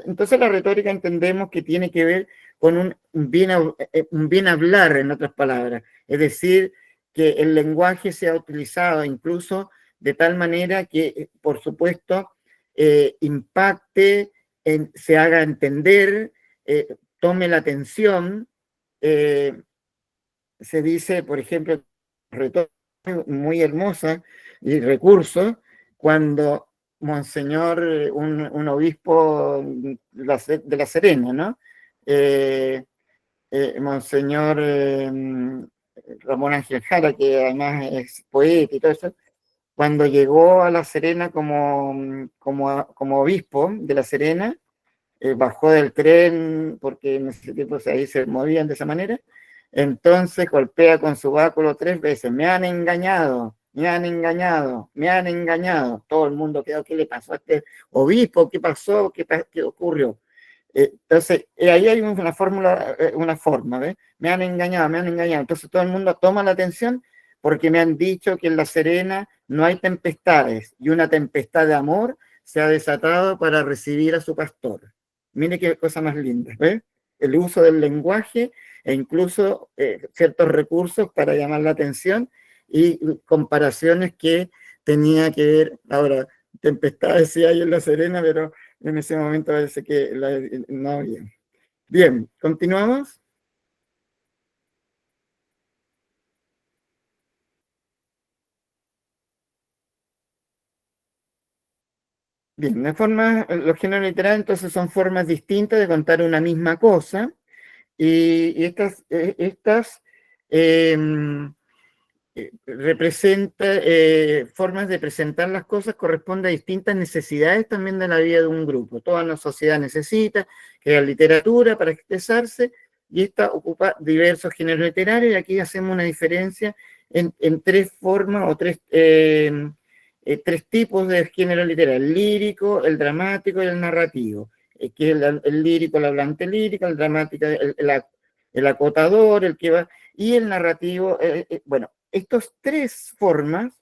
Entonces la retórica entendemos que tiene que ver con un bien hablar, en otras palabras, es decir, que el lenguaje sea utilizado incluso de tal manera que, por supuesto, impacte, se haga entender, tome la atención. Se dice, por ejemplo, retórica muy hermosa y recurso, cuando Monseñor, un obispo de La Serena, ¿no? Monseñor Ramón Ángel Jara, que además es poeta y todo eso, cuando llegó a La Serena como obispo de La Serena, bajó del tren, porque en ese tiempo ahí se movían de esa manera, entonces golpea con su báculo 3 veces, me han engañado, me han engañado, me han engañado. Todo el mundo quedó, ¿qué le pasó a este obispo? ¿Qué pasó? ¿Qué ocurrió? Entonces, ahí hay una fórmula, una forma, ¿ves? Me han engañado, me han engañado. Entonces todo el mundo toma la atención porque me han dicho que en La Serena no hay tempestades y una tempestad de amor se ha desatado para recibir a su pastor. Mire qué cosa más linda, ¿ves? El uso del lenguaje e incluso ciertos recursos para llamar la atención y comparaciones que tenía que ver, ahora, tempestades sí hay en La Serena, pero en ese momento parece que no había. Bien, continuamos. Bien, los géneros literarios entonces son formas distintas de contar una misma cosa, y estas formas de presentar las cosas corresponden a distintas necesidades también de la vida de un grupo. Toda la sociedad necesita crear literatura para expresarse, y esta ocupa diversos géneros literarios, y aquí hacemos una diferencia en 3 formas o 3 tipos de género literario: el lírico, el dramático y el narrativo. Que el lírico, el hablante lírico, el dramático, el acotador, el que va, y el narrativo. Bueno, estas 3 formas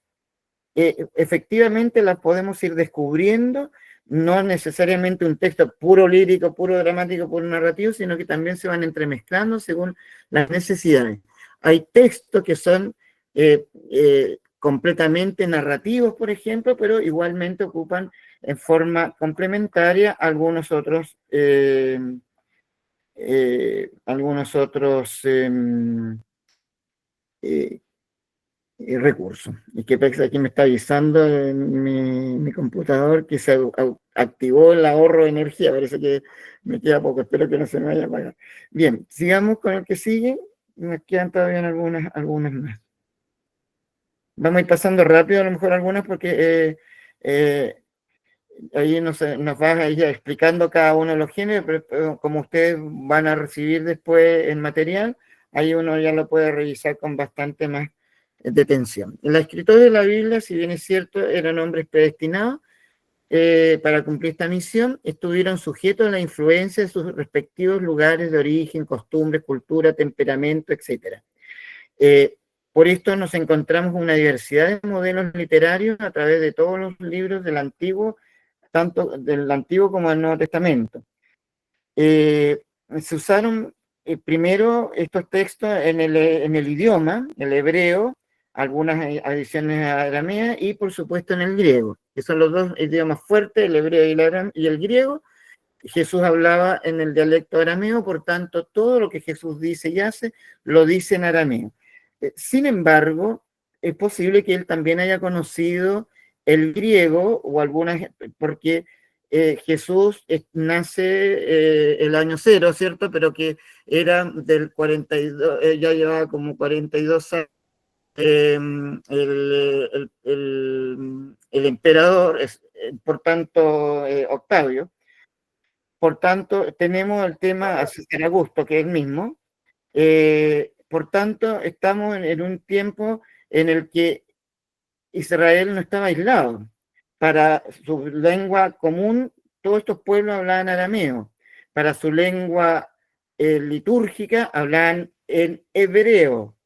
efectivamente las podemos ir descubriendo, no necesariamente un texto puro lírico, puro dramático, puro narrativo, sino que también se van entremezclando según las necesidades. Hay textos que son completamente narrativos, por ejemplo, pero igualmente ocupan en forma complementaria algunos otros recursos. Y que aquí me está avisando en mi computador que se activó el ahorro de energía. Parece que me queda poco, espero que no se me vaya a apagar. Bien, sigamos con el que sigue. Nos quedan todavía algunas más. Vamos a ir pasando rápido a lo mejor algunas, porque ahí nos va a ir explicando cada uno de los géneros, pero como ustedes van a recibir después el material, ahí uno ya lo puede revisar con bastante más detención. Los escritores de la Biblia, si bien es cierto, eran hombres predestinados para cumplir esta misión, estuvieron sujetos a la influencia de sus respectivos lugares de origen, costumbres, cultura, temperamento, etc. Por esto nos encontramos con una diversidad de modelos literarios a través de todos los libros del Antiguo, tanto del Antiguo como del Nuevo Testamento. Se usaron primero estos textos en el idioma, el hebreo, algunas adiciones arameas, y por supuesto en el griego, que son los 2 idiomas fuertes, el hebreo y el griego. Jesús hablaba en el dialecto arameo, por tanto, todo lo que Jesús dice y hace, lo dice en arameo. Sin embargo, es posible que él también haya conocido el griego, o algunas, porque Jesús nace el año 0, ¿cierto? Pero que era del 42, ya llevaba como 42 años. El emperador, por tanto, Octavio. Por tanto, tenemos el tema de Augusto, que es el mismo. Por tanto, estamos en un tiempo en el que Israel no estaba aislado. Para su lengua común, todos estos pueblos hablaban arameo. Para su lengua litúrgica, hablaban en hebreo.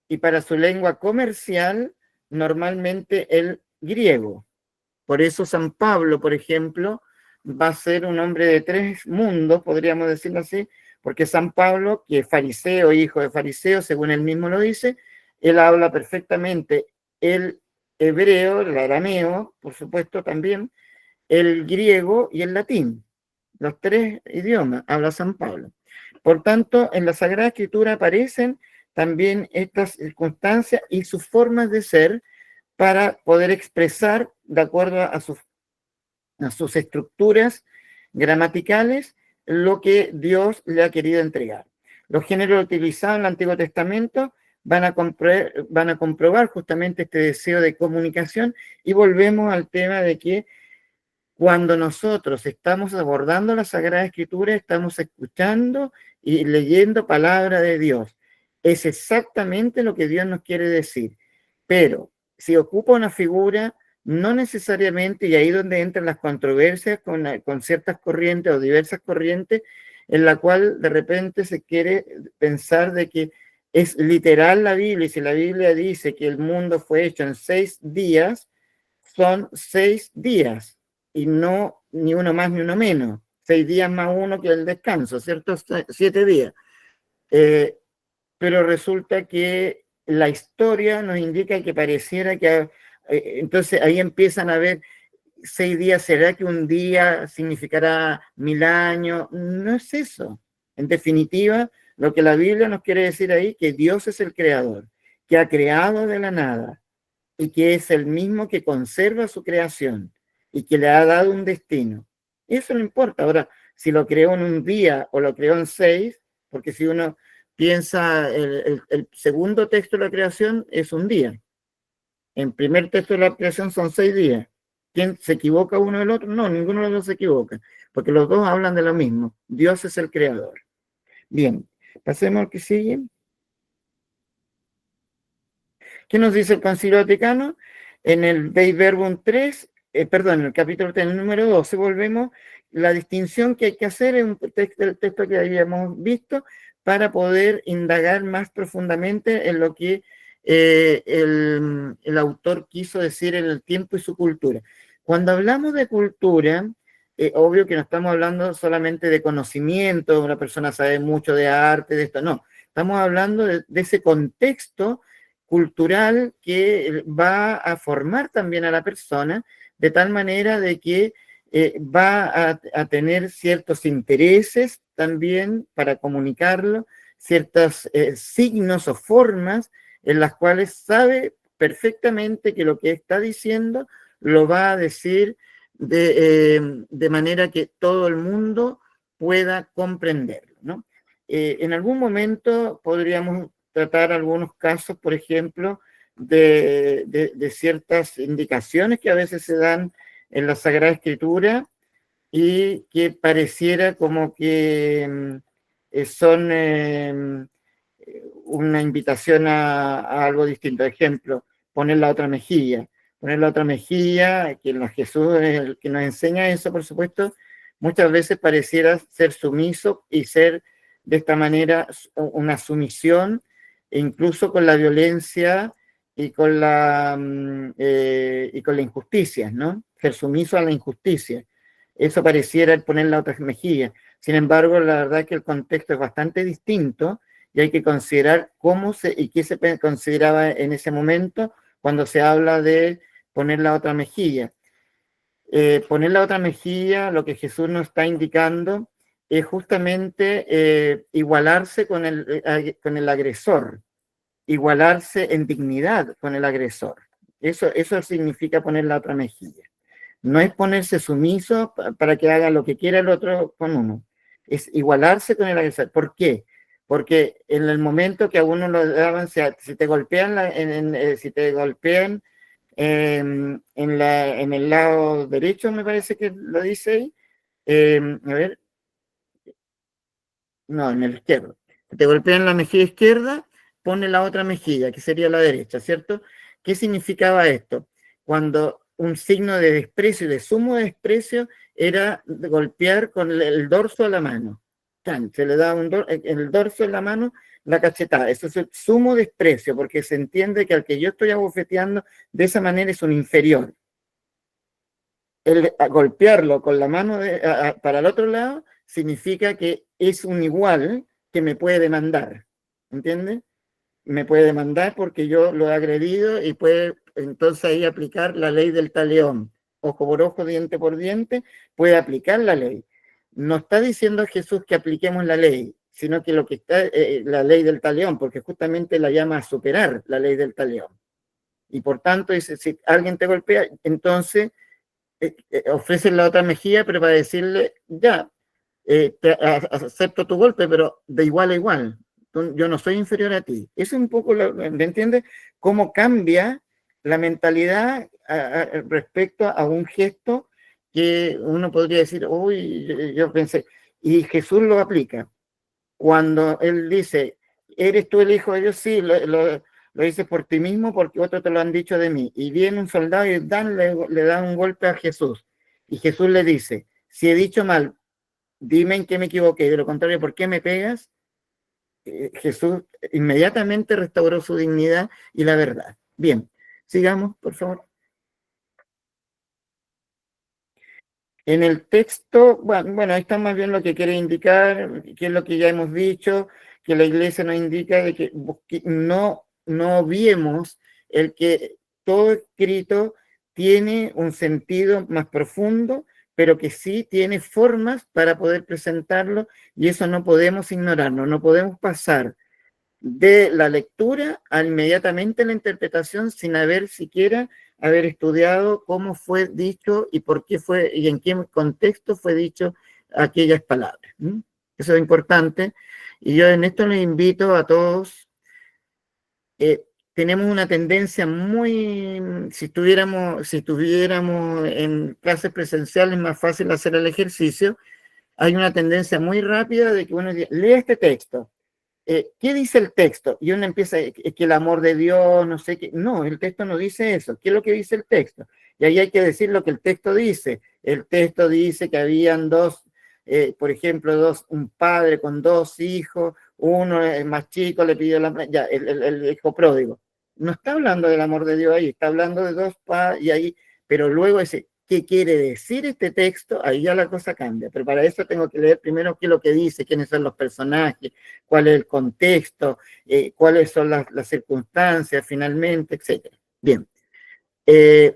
Y para su lengua comercial, normalmente el griego. Por eso San Pablo, por ejemplo, va a ser un hombre de 3 mundos, podríamos decirlo así, porque San Pablo, que es fariseo, hijo de fariseo, según él mismo lo dice, él habla perfectamente el hebreo, el arameo, por supuesto también, el griego y el latín. Los 3 idiomas habla San Pablo. Por tanto, en la Sagrada Escritura aparecen también estas circunstancias y sus formas de ser para poder expresar, de acuerdo a sus estructuras gramaticales, lo que Dios le ha querido entregar. Los géneros utilizados en el Antiguo Testamento van a comprobar justamente este deseo de comunicación, y volvemos al tema de que cuando nosotros estamos abordando la Sagrada Escritura, estamos escuchando y leyendo palabra de Dios. Es exactamente lo que Dios nos quiere decir. Pero si ocupa una figura, no necesariamente, y ahí donde entran las controversias con ciertas corrientes o diversas corrientes, en la cual de repente se quiere pensar de que es literal la Biblia, y si la Biblia dice que el mundo fue hecho en 6 días, son 6 días, y no ni uno más ni uno menos. 6 días más uno que el descanso, ¿cierto? 7 días. Pero resulta que la historia nos indica que pareciera que... entonces ahí empiezan a ver 6 días, ¿será que un día significará 1000 años? No es eso. En definitiva, lo que la Biblia nos quiere decir ahí, que Dios es el creador, que ha creado de la nada, y que es el mismo que conserva su creación, y que le ha dado un destino. Eso no importa. Ahora, si lo creó en un día o lo creó en 6, porque si uno piensa, el segundo texto de la creación es un día. El primer texto de la creación son 6 días. ¿Quién se equivoca uno del otro? No, ninguno de los dos se equivoca, porque los dos hablan de lo mismo. Dios es el creador. Bien, pasemos al que sigue. ¿Qué nos dice el Concilio Vaticano? En el Dei Verbum 3, en el capítulo 3, en el número 12, volvemos, la distinción que hay que hacer en el texto que habíamos visto para poder indagar más profundamente en lo que el autor quiso decir en el tiempo y su cultura. Cuando hablamos de cultura, obvio que no estamos hablando solamente de conocimiento, una persona sabe mucho de arte, de esto, no. Estamos hablando de ese contexto cultural que va a formar también a la persona, de tal manera de que va a tener ciertos intereses también para comunicarlo, ciertos signos o formas en las cuales sabe perfectamente que lo que está diciendo lo va a decir de manera que todo el mundo pueda comprenderlo, ¿no? En algún momento podríamos tratar algunos casos, por ejemplo, de ciertas indicaciones que a veces se dan en la Sagrada Escritura y que pareciera como que son una invitación a algo distinto. Ejemplo, poner la otra mejilla. Poner la otra mejilla, que Jesús es el que nos enseña eso, por supuesto, muchas veces pareciera ser sumiso y ser de esta manera una sumisión, incluso con la violencia y con la injusticia, ¿no? Ser sumiso a la injusticia. Eso pareciera el poner la otra mejilla. Sin embargo, la verdad es que el contexto es bastante distinto y hay que considerar y qué se consideraba en ese momento cuando se habla de poner la otra mejilla. Poner la otra mejilla, lo que Jesús nos está indicando es justamente igualarse con el agresor, igualarse en dignidad con el agresor. Eso significa poner la otra mejilla. No es ponerse sumiso para que haga lo que quiera el otro con uno. Es igualarse con el agresor. ¿Por qué? Porque en el momento que a uno lo daban, si te golpean, en el lado derecho, me parece que lo dice ahí, a ver, no, en el izquierdo. Si te golpean la mejilla izquierda, pone la otra mejilla, que sería la derecha, ¿cierto? ¿Qué significaba esto? Cuando un signo de desprecio, de sumo desprecio, era golpear con el dorso de la mano. Se le da el dorso de la mano, la cachetada. Eso es el sumo desprecio, porque se entiende que al que yo estoy abofeteando de esa manera es un inferior. el golpearlo con la mano para el otro lado significa que es un igual que me puede demandar, ¿entiendes? Me puede demandar porque yo lo he agredido y puede entonces ahí aplicar la ley del talión, ojo por ojo, diente por diente, puede aplicar la ley. No está diciendo Jesús que apliquemos la ley, sino que lo que está, la ley del talión, porque justamente la llama a superar la ley del talión. Y por tanto, dice, si alguien te golpea, entonces ofrecen la otra mejilla, pero para decirle, ya, acepto tu golpe, pero de igual a igual. Yo no soy inferior a ti. Eso es un poco, ¿me entiendes? Cómo cambia la mentalidad respecto a un gesto que uno podría decir, uy, yo pensé, y Jesús lo aplica. Cuando él dice, ¿eres tú el Hijo de Dios? Sí, lo dices por ti mismo porque otros te lo han dicho de mí. Y viene un soldado y le da un golpe a Jesús. Y Jesús le dice, si he dicho mal, dime en qué me equivoqué. De lo contrario, ¿por qué me pegas? Jesús inmediatamente restauró su dignidad y la verdad. Bien, sigamos, por favor. En el texto, bueno, ahí está más bien lo que quiere indicar, que es lo que ya hemos dicho, que la iglesia nos indica de que no viemos el que todo escrito tiene un sentido más profundo, pero que sí tiene formas para poder presentarlo, y eso no podemos ignorarlo, no podemos pasar de la lectura a inmediatamente la interpretación sin haber siquiera haber estudiado cómo fue dicho y por qué fue y en qué contexto fue dicho aquellas palabras. Eso es importante. Y yo en esto les invito a todos. Tenemos una tendencia muy, si estuviéramos en clases presenciales, más fácil hacer el ejercicio. Hay una tendencia muy rápida de que uno dice, lee este texto. ¿Qué dice el texto? Y uno empieza, que el amor de Dios, no sé qué. No, el texto no dice eso. ¿Qué es lo que dice el texto? Y ahí hay que decir lo que el texto dice. El texto dice que habían dos, por ejemplo, un padre con dos hijos, uno más chico le pidió ya, el hijo pródigo. No está hablando del amor de Dios ahí, está hablando de dos padres y ahí, pero luego ese, ¿qué quiere decir este texto? Ahí ya la cosa cambia. Pero para eso tengo que leer primero qué es lo que dice, quiénes son los personajes, cuál es el contexto, cuáles son las circunstancias finalmente, etc. Bien,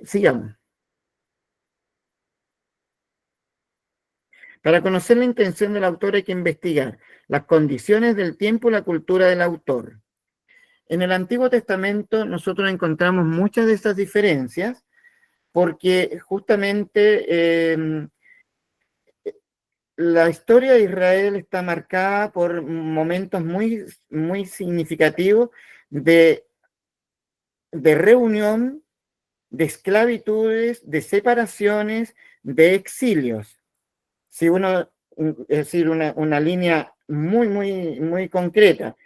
sigamos. Para conocer la intención del autor hay que investigar las condiciones del tiempo y la cultura del autor. En el Antiguo Testamento nosotros encontramos muchas de estas diferencias porque justamente la historia de Israel está marcada por momentos muy, muy significativos de reunión, de esclavitudes, de separaciones, de exilios. Si uno, es decir, una línea muy, muy, muy concreta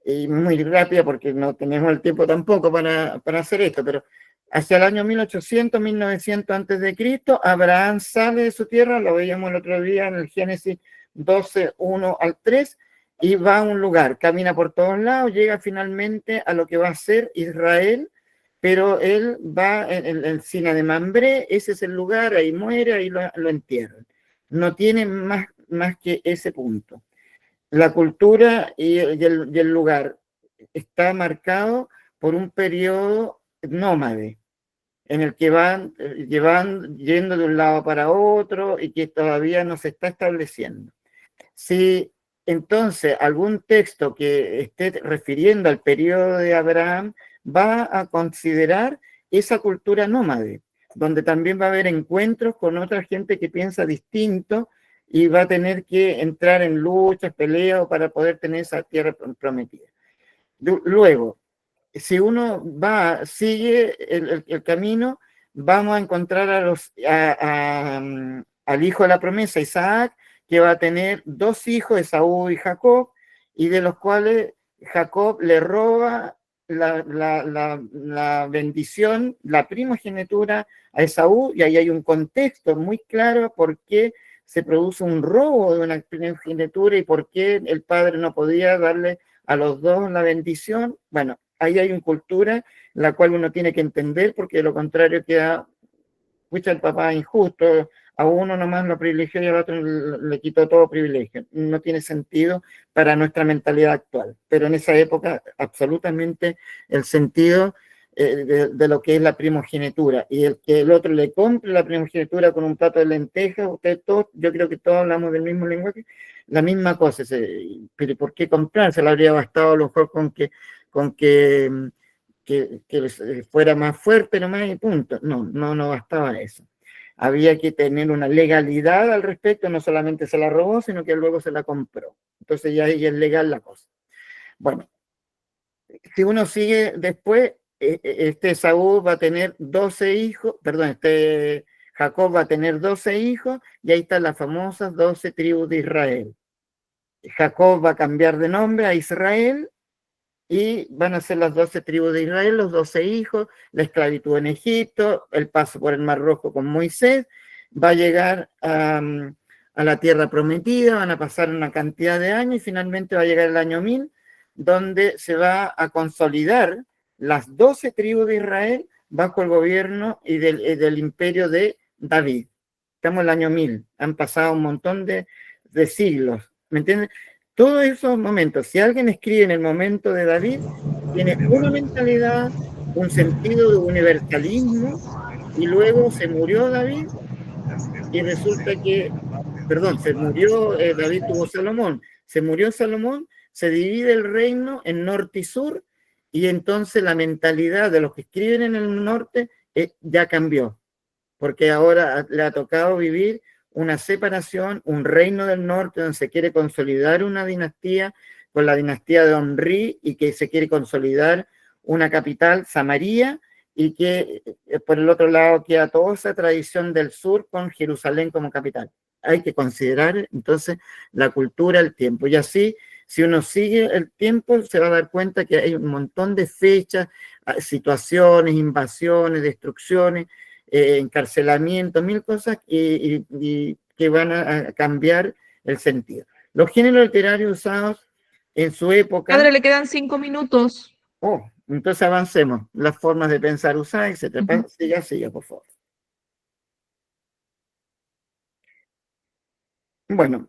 y muy rápida, porque no tenemos el tiempo tampoco para hacer esto, pero hacia el año 1800, 1900 antes de Cristo, Abraham sale de su tierra, lo veíamos el otro día en el Génesis 12, 1 al 3, y va a un lugar, camina por todos lados, llega finalmente a lo que va a ser Israel, pero él va en el Sina de Mambré, ese es el lugar, ahí muere, ahí lo entierran. No tiene más que ese punto. La cultura y el lugar está marcado por un periodo nómade, en el que van yendo de un lado para otro y que todavía no se está estableciendo. Si entonces algún texto que esté refiriendo al periodo de Abraham va a considerar esa cultura nómade, donde también va a haber encuentros con otra gente que piensa distinto y va a tener que entrar en luchas, peleas para poder tener esa tierra prometida. Luego, si uno sigue el camino, vamos a encontrar al hijo de la promesa, Isaac, que va a tener dos hijos, Esaú y Jacob, y de los cuales Jacob le roba la bendición, la primogenitura a Esaú, y ahí hay un contexto muy claro por qué se produce un robo de una primogenitura y por qué el padre no podía darle a los dos la bendición. Bueno, ahí hay una cultura la cual uno tiene que entender, porque de lo contrario queda pucha, el papá es injusto, a uno nomás lo privilegió y al otro le quitó todo privilegio. No tiene sentido para nuestra mentalidad actual, pero en esa época absolutamente el sentido de lo que es la primogenitura, y el que el otro le compre la primogenitura con un plato de lentejas, ustedes todos, yo creo que todos hablamos del mismo lenguaje, la misma cosa, pero ¿por qué comprar? Se le habría bastado a lo mejor que fuera más fuerte nomás y punto. No bastaba eso. Había que tener una legalidad al respecto, no solamente se la robó, sino que luego se la compró. Entonces ya ahí es legal la cosa. Bueno, si uno sigue después, este Esaú va a tener 12 hijos, perdón, este Jacob va a tener 12 hijos, y ahí están las famosas 12 tribus de Israel. Jacob va a cambiar de nombre a Israel, y van a ser las 12 tribus de Israel, los 12 hijos, la esclavitud en Egipto, el paso por el Mar Rojo con Moisés, va a llegar a la tierra prometida, van a pasar una cantidad de años y finalmente va a llegar el año 1000, donde se va a consolidar las 12 tribus de Israel bajo el gobierno y del imperio de David. Estamos en el año 1000, han pasado un montón de siglos, ¿me entiendes? Todos esos momentos, si alguien escribe en el momento de David, tiene una mentalidad, un sentido de universalismo, y luego se murió David, y resulta que, perdón, se murió David, tuvo Salomón, se murió Salomón, se divide el reino en norte y sur, y entonces la mentalidad de los que escriben en el norte ya cambió, porque ahora le ha tocado vivir una separación, un reino del norte donde se quiere consolidar una dinastía con la dinastía de Omri, y que se quiere consolidar una capital, Samaria, y que por el otro lado queda toda esa tradición del sur con Jerusalén como capital. Hay que considerar entonces la cultura, el tiempo, y así, si uno sigue el tiempo, se va a dar cuenta que hay un montón de fechas, situaciones, invasiones, destrucciones, encarcelamiento, mil cosas y que van a cambiar el sentido. Los géneros literarios usados en su época... Padre, le quedan 5 minutos. Oh, entonces avancemos. Las formas de pensar usadas, etc. Siga, por favor. Bueno,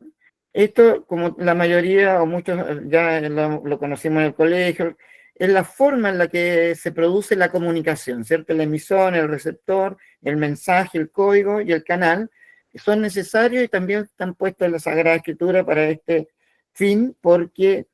esto, como la mayoría o muchos ya lo conocimos en el colegio, es la forma en la que se produce la comunicación, ¿cierto? El emisor, el receptor, el mensaje, el código y el canal son necesarios, y también están puestos en la Sagrada Escritura para este fin, porque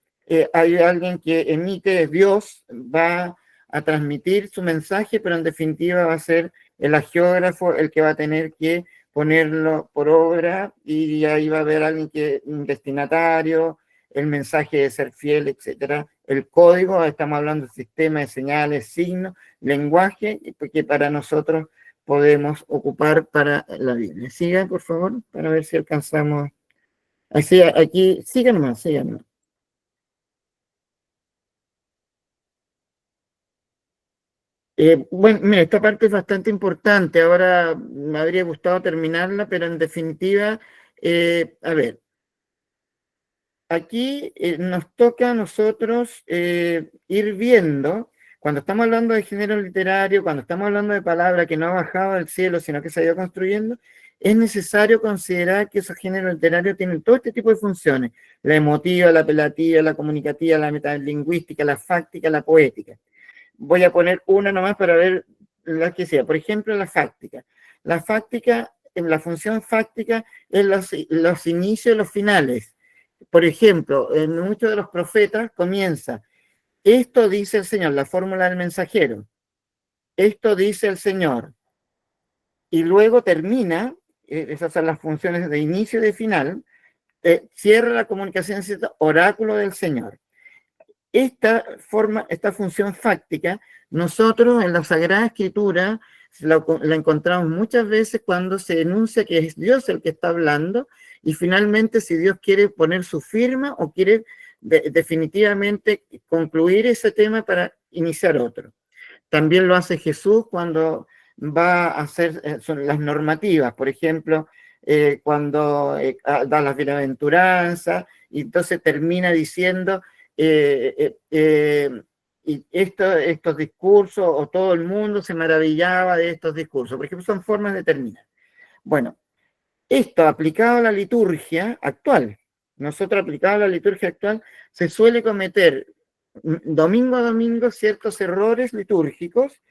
hay alguien que emite, es Dios, va a transmitir su mensaje, pero en definitiva va a ser el agiógrafo el que va a tener que ponerlo por obra, y ahí va a haber alguien que un destinatario, el mensaje de ser fiel, etcétera. El código, estamos hablando de sistema de señales, signos, lenguaje, que para nosotros podemos ocupar para la Biblia. Siga, por favor, para ver si alcanzamos. Así, aquí, sigan más. Bueno, mira, esta parte es bastante importante. Ahora me habría gustado terminarla, pero en definitiva, a ver, aquí nos toca a nosotros ir viendo, cuando estamos hablando de género literario, cuando estamos hablando de palabra que no ha bajado del cielo, sino que se ha ido construyendo, es necesario considerar que esos géneros literarios tienen todo este tipo de funciones: la emotiva, la apelativa, la comunicativa, la metalingüística, la fáctica, la poética. Voy a poner una nomás para ver la que sea. Por ejemplo, la fáctica. La fáctica, en la función fáctica, es los inicios y los finales. Por ejemplo, en muchos de los profetas comienza: esto dice el Señor, la fórmula del mensajero. Esto dice el Señor. Y luego termina, esas son las funciones de inicio y de final, cierra la comunicación, oráculo del Señor. Esta función fáctica, nosotros en la Sagrada Escritura la encontramos muchas veces cuando se enuncia que es Dios el que está hablando, y finalmente si Dios quiere poner su firma o quiere definitivamente concluir ese tema para iniciar otro. También lo hace Jesús cuando va a hacer las normativas, por ejemplo, cuando da las bienaventuranzas, y entonces termina diciendo estos discursos, o todo el mundo se maravillaba de estos discursos, porque son formas de terminar. Bueno, esto aplicado a la liturgia actual, nosotros aplicado a la liturgia actual, se suele cometer domingo a domingo ciertos errores litúrgicos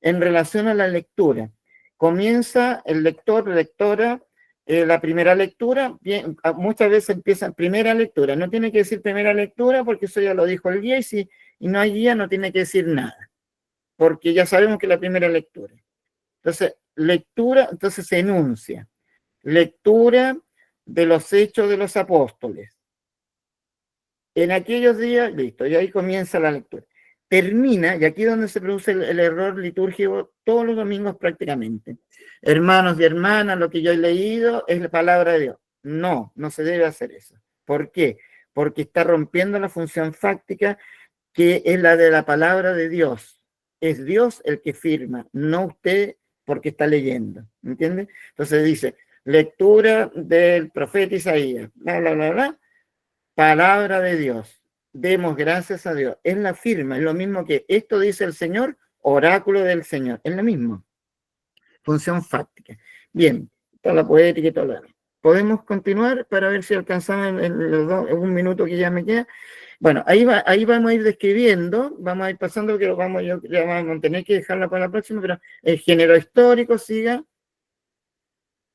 en relación a la lectura. Comienza el lector, lectora, la primera lectura, bien, muchas veces empieza primera lectura, no tiene que decir primera lectura porque eso ya lo dijo el guía, y no hay guía no tiene que decir nada, porque ya sabemos que es la primera lectura. Entonces, lectura, entonces se enuncia, lectura de los Hechos de los Apóstoles. En aquellos días, listo, y ahí comienza la lectura. Termina, y aquí es donde se produce el error litúrgico todos los domingos prácticamente. Hermanos y hermanas, lo que yo he leído es la palabra de Dios. No, no se debe hacer eso. ¿Por qué? Porque está rompiendo la función fáctica, que es la de la palabra de Dios. Es Dios el que firma, no usted porque está leyendo. ¿Entiende? Entonces dice, lectura del profeta Isaías, bla, bla, bla, bla, palabra de Dios. Demos gracias a Dios. Es la firma, es lo mismo que esto dice el Señor, oráculo del Señor. Es lo mismo. Función fáctica. Bien, toda la poética y todo lo demás. ¿Podemos continuar para ver si alcanzamos en un minuto que ya me queda? Bueno, ahí vamos a ir describiendo, vamos a ir pasando, que ya vamos a tener que dejarla para la próxima, pero el género histórico siga,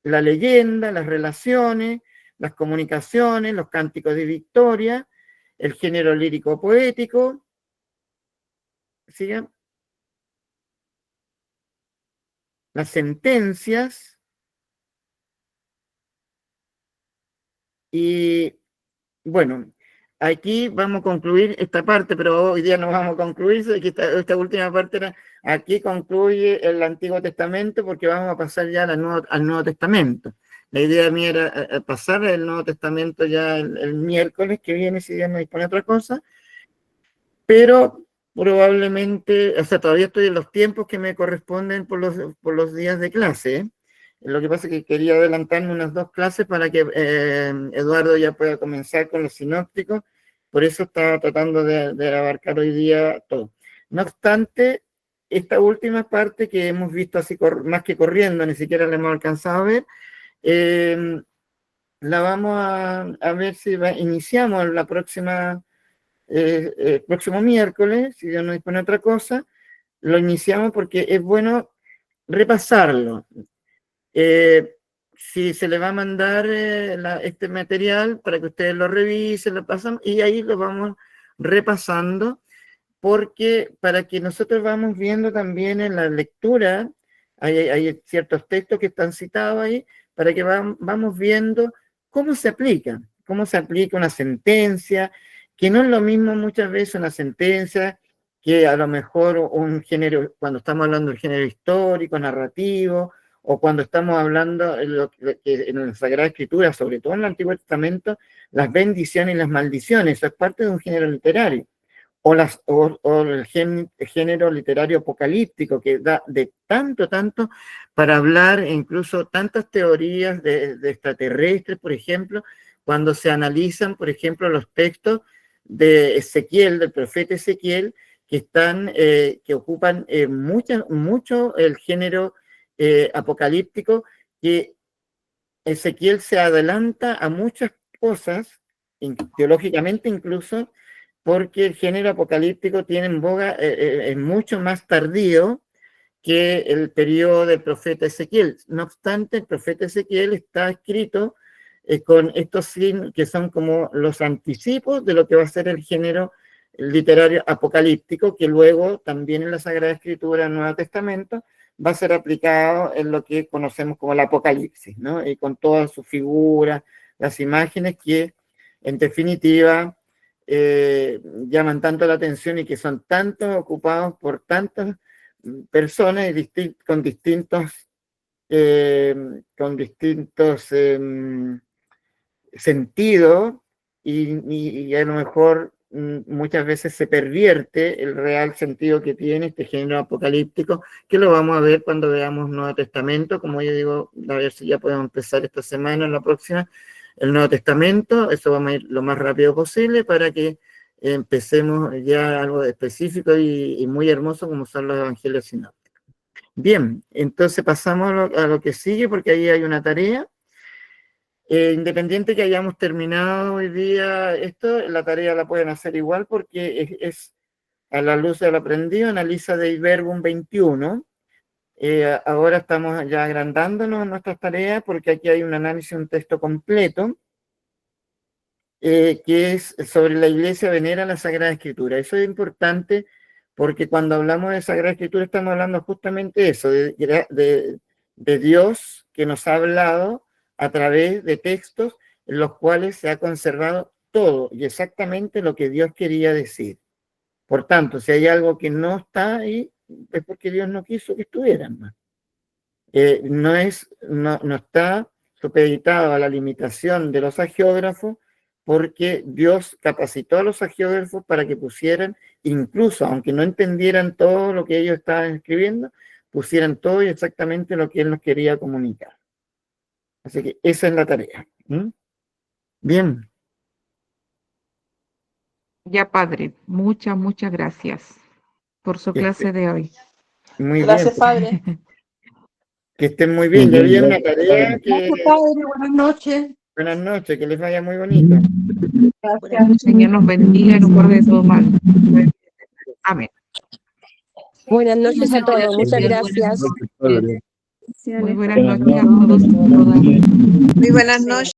la leyenda, las relaciones, las comunicaciones, los cánticos de victoria, el género lírico poético, siga, las sentencias, y bueno, aquí vamos a concluir esta parte, pero hoy día no vamos a concluir, esta última parte aquí concluye el Antiguo Testamento, porque vamos a pasar ya al Nuevo Testamento. La idea mía era pasar el Nuevo Testamento ya el miércoles que viene, si Dios no dispone otra cosa, pero probablemente, o sea, todavía estoy en los tiempos que me corresponden por los días de clase, ¿eh? Lo que pasa es que quería adelantarme unas 2 clases para que Eduardo ya pueda comenzar con los sinópticos, por eso estaba tratando de abarcar hoy día todo. No obstante, esta última parte que hemos visto así más que corriendo, ni siquiera la hemos alcanzado a ver, la vamos a ver si iniciamos la próxima, el próximo miércoles, si Dios no dispone otra cosa, lo iniciamos porque es bueno repasarlo. Si se le va a mandar este material para que ustedes lo revisen, lo pasan, y ahí lo vamos repasando, porque para que nosotros vamos viendo también en la lectura, hay ciertos textos que están citados ahí, para que vamos viendo cómo se aplica una sentencia, que no es lo mismo muchas veces una sentencia que a lo mejor un género, cuando estamos hablando del género histórico, narrativo, o cuando estamos hablando en la Sagrada Escritura, sobre todo en el Antiguo Testamento, las bendiciones y las maldiciones, eso es parte de un género literario, o el género literario apocalíptico, que da de tanto para hablar, incluso tantas teorías de extraterrestres, por ejemplo, cuando se analizan, por ejemplo, los textos de Ezequiel, del profeta Ezequiel, que ocupan mucho el género apocalíptico, que Ezequiel se adelanta a muchas cosas, teológicamente incluso, porque el género apocalíptico tiene en boga, es mucho más tardío que el periodo del profeta Ezequiel. No obstante, el profeta Ezequiel está escrito con estos signos que son como los anticipos de lo que va a ser el género literario apocalíptico, que luego también en la Sagrada Escritura, en el Nuevo Testamento, va a ser aplicado en lo que conocemos como el Apocalipsis, ¿no? Y con todas sus figuras, las imágenes que, en definitiva, llaman tanto la atención y que son tanto ocupados por tantas personas con distintos sentidos, y a lo mejor muchas veces se pervierte el real sentido que tiene este género apocalíptico, que lo vamos a ver cuando veamos Nuevo Testamento. Como yo digo, a ver si ya podemos empezar esta semana, en la próxima, el Nuevo Testamento. Eso vamos a ir lo más rápido posible para que empecemos ya algo específico y muy hermoso como son los evangelios sinópticos. Bien, entonces pasamos a lo que sigue, porque ahí hay una tarea. Independiente que hayamos terminado hoy día esto, la tarea la pueden hacer igual porque es a la luz del aprendido. Analiza Dei Verbum 21. Ahora estamos ya agrandándonos en nuestras tareas porque aquí hay un análisis de un texto completo que es sobre la Iglesia venera la Sagrada Escritura. Eso es importante porque cuando hablamos de Sagrada Escritura estamos hablando justamente de eso, de Dios que nos ha hablado a través de textos en los cuales se ha conservado todo y exactamente lo que Dios quería decir. Por tanto, si hay algo que no está ahí, es porque Dios no quiso que estuvieran. No está supeditado a la limitación de los agiógrafos, porque Dios capacitó a los agiógrafos para que pusieran, incluso aunque no entendieran todo lo que ellos estaban escribiendo, pusieran todo y exactamente lo que Él nos quería comunicar. Así que esa es la tarea. Bien. Ya, padre, muchas gracias por su clase de hoy. Muy Gracias, bien. padre. Que estén muy bien. Ya había una tarea que... Gracias, padre. Buenas noches. Buenas noches, que les vaya muy bonito. Gracias. El Señor nos bendiga y nos guarde de todo mal. Amén. Buenas noches a todos. Muchas gracias. Muy buenas noches a todos y todas. Muy buenas noches.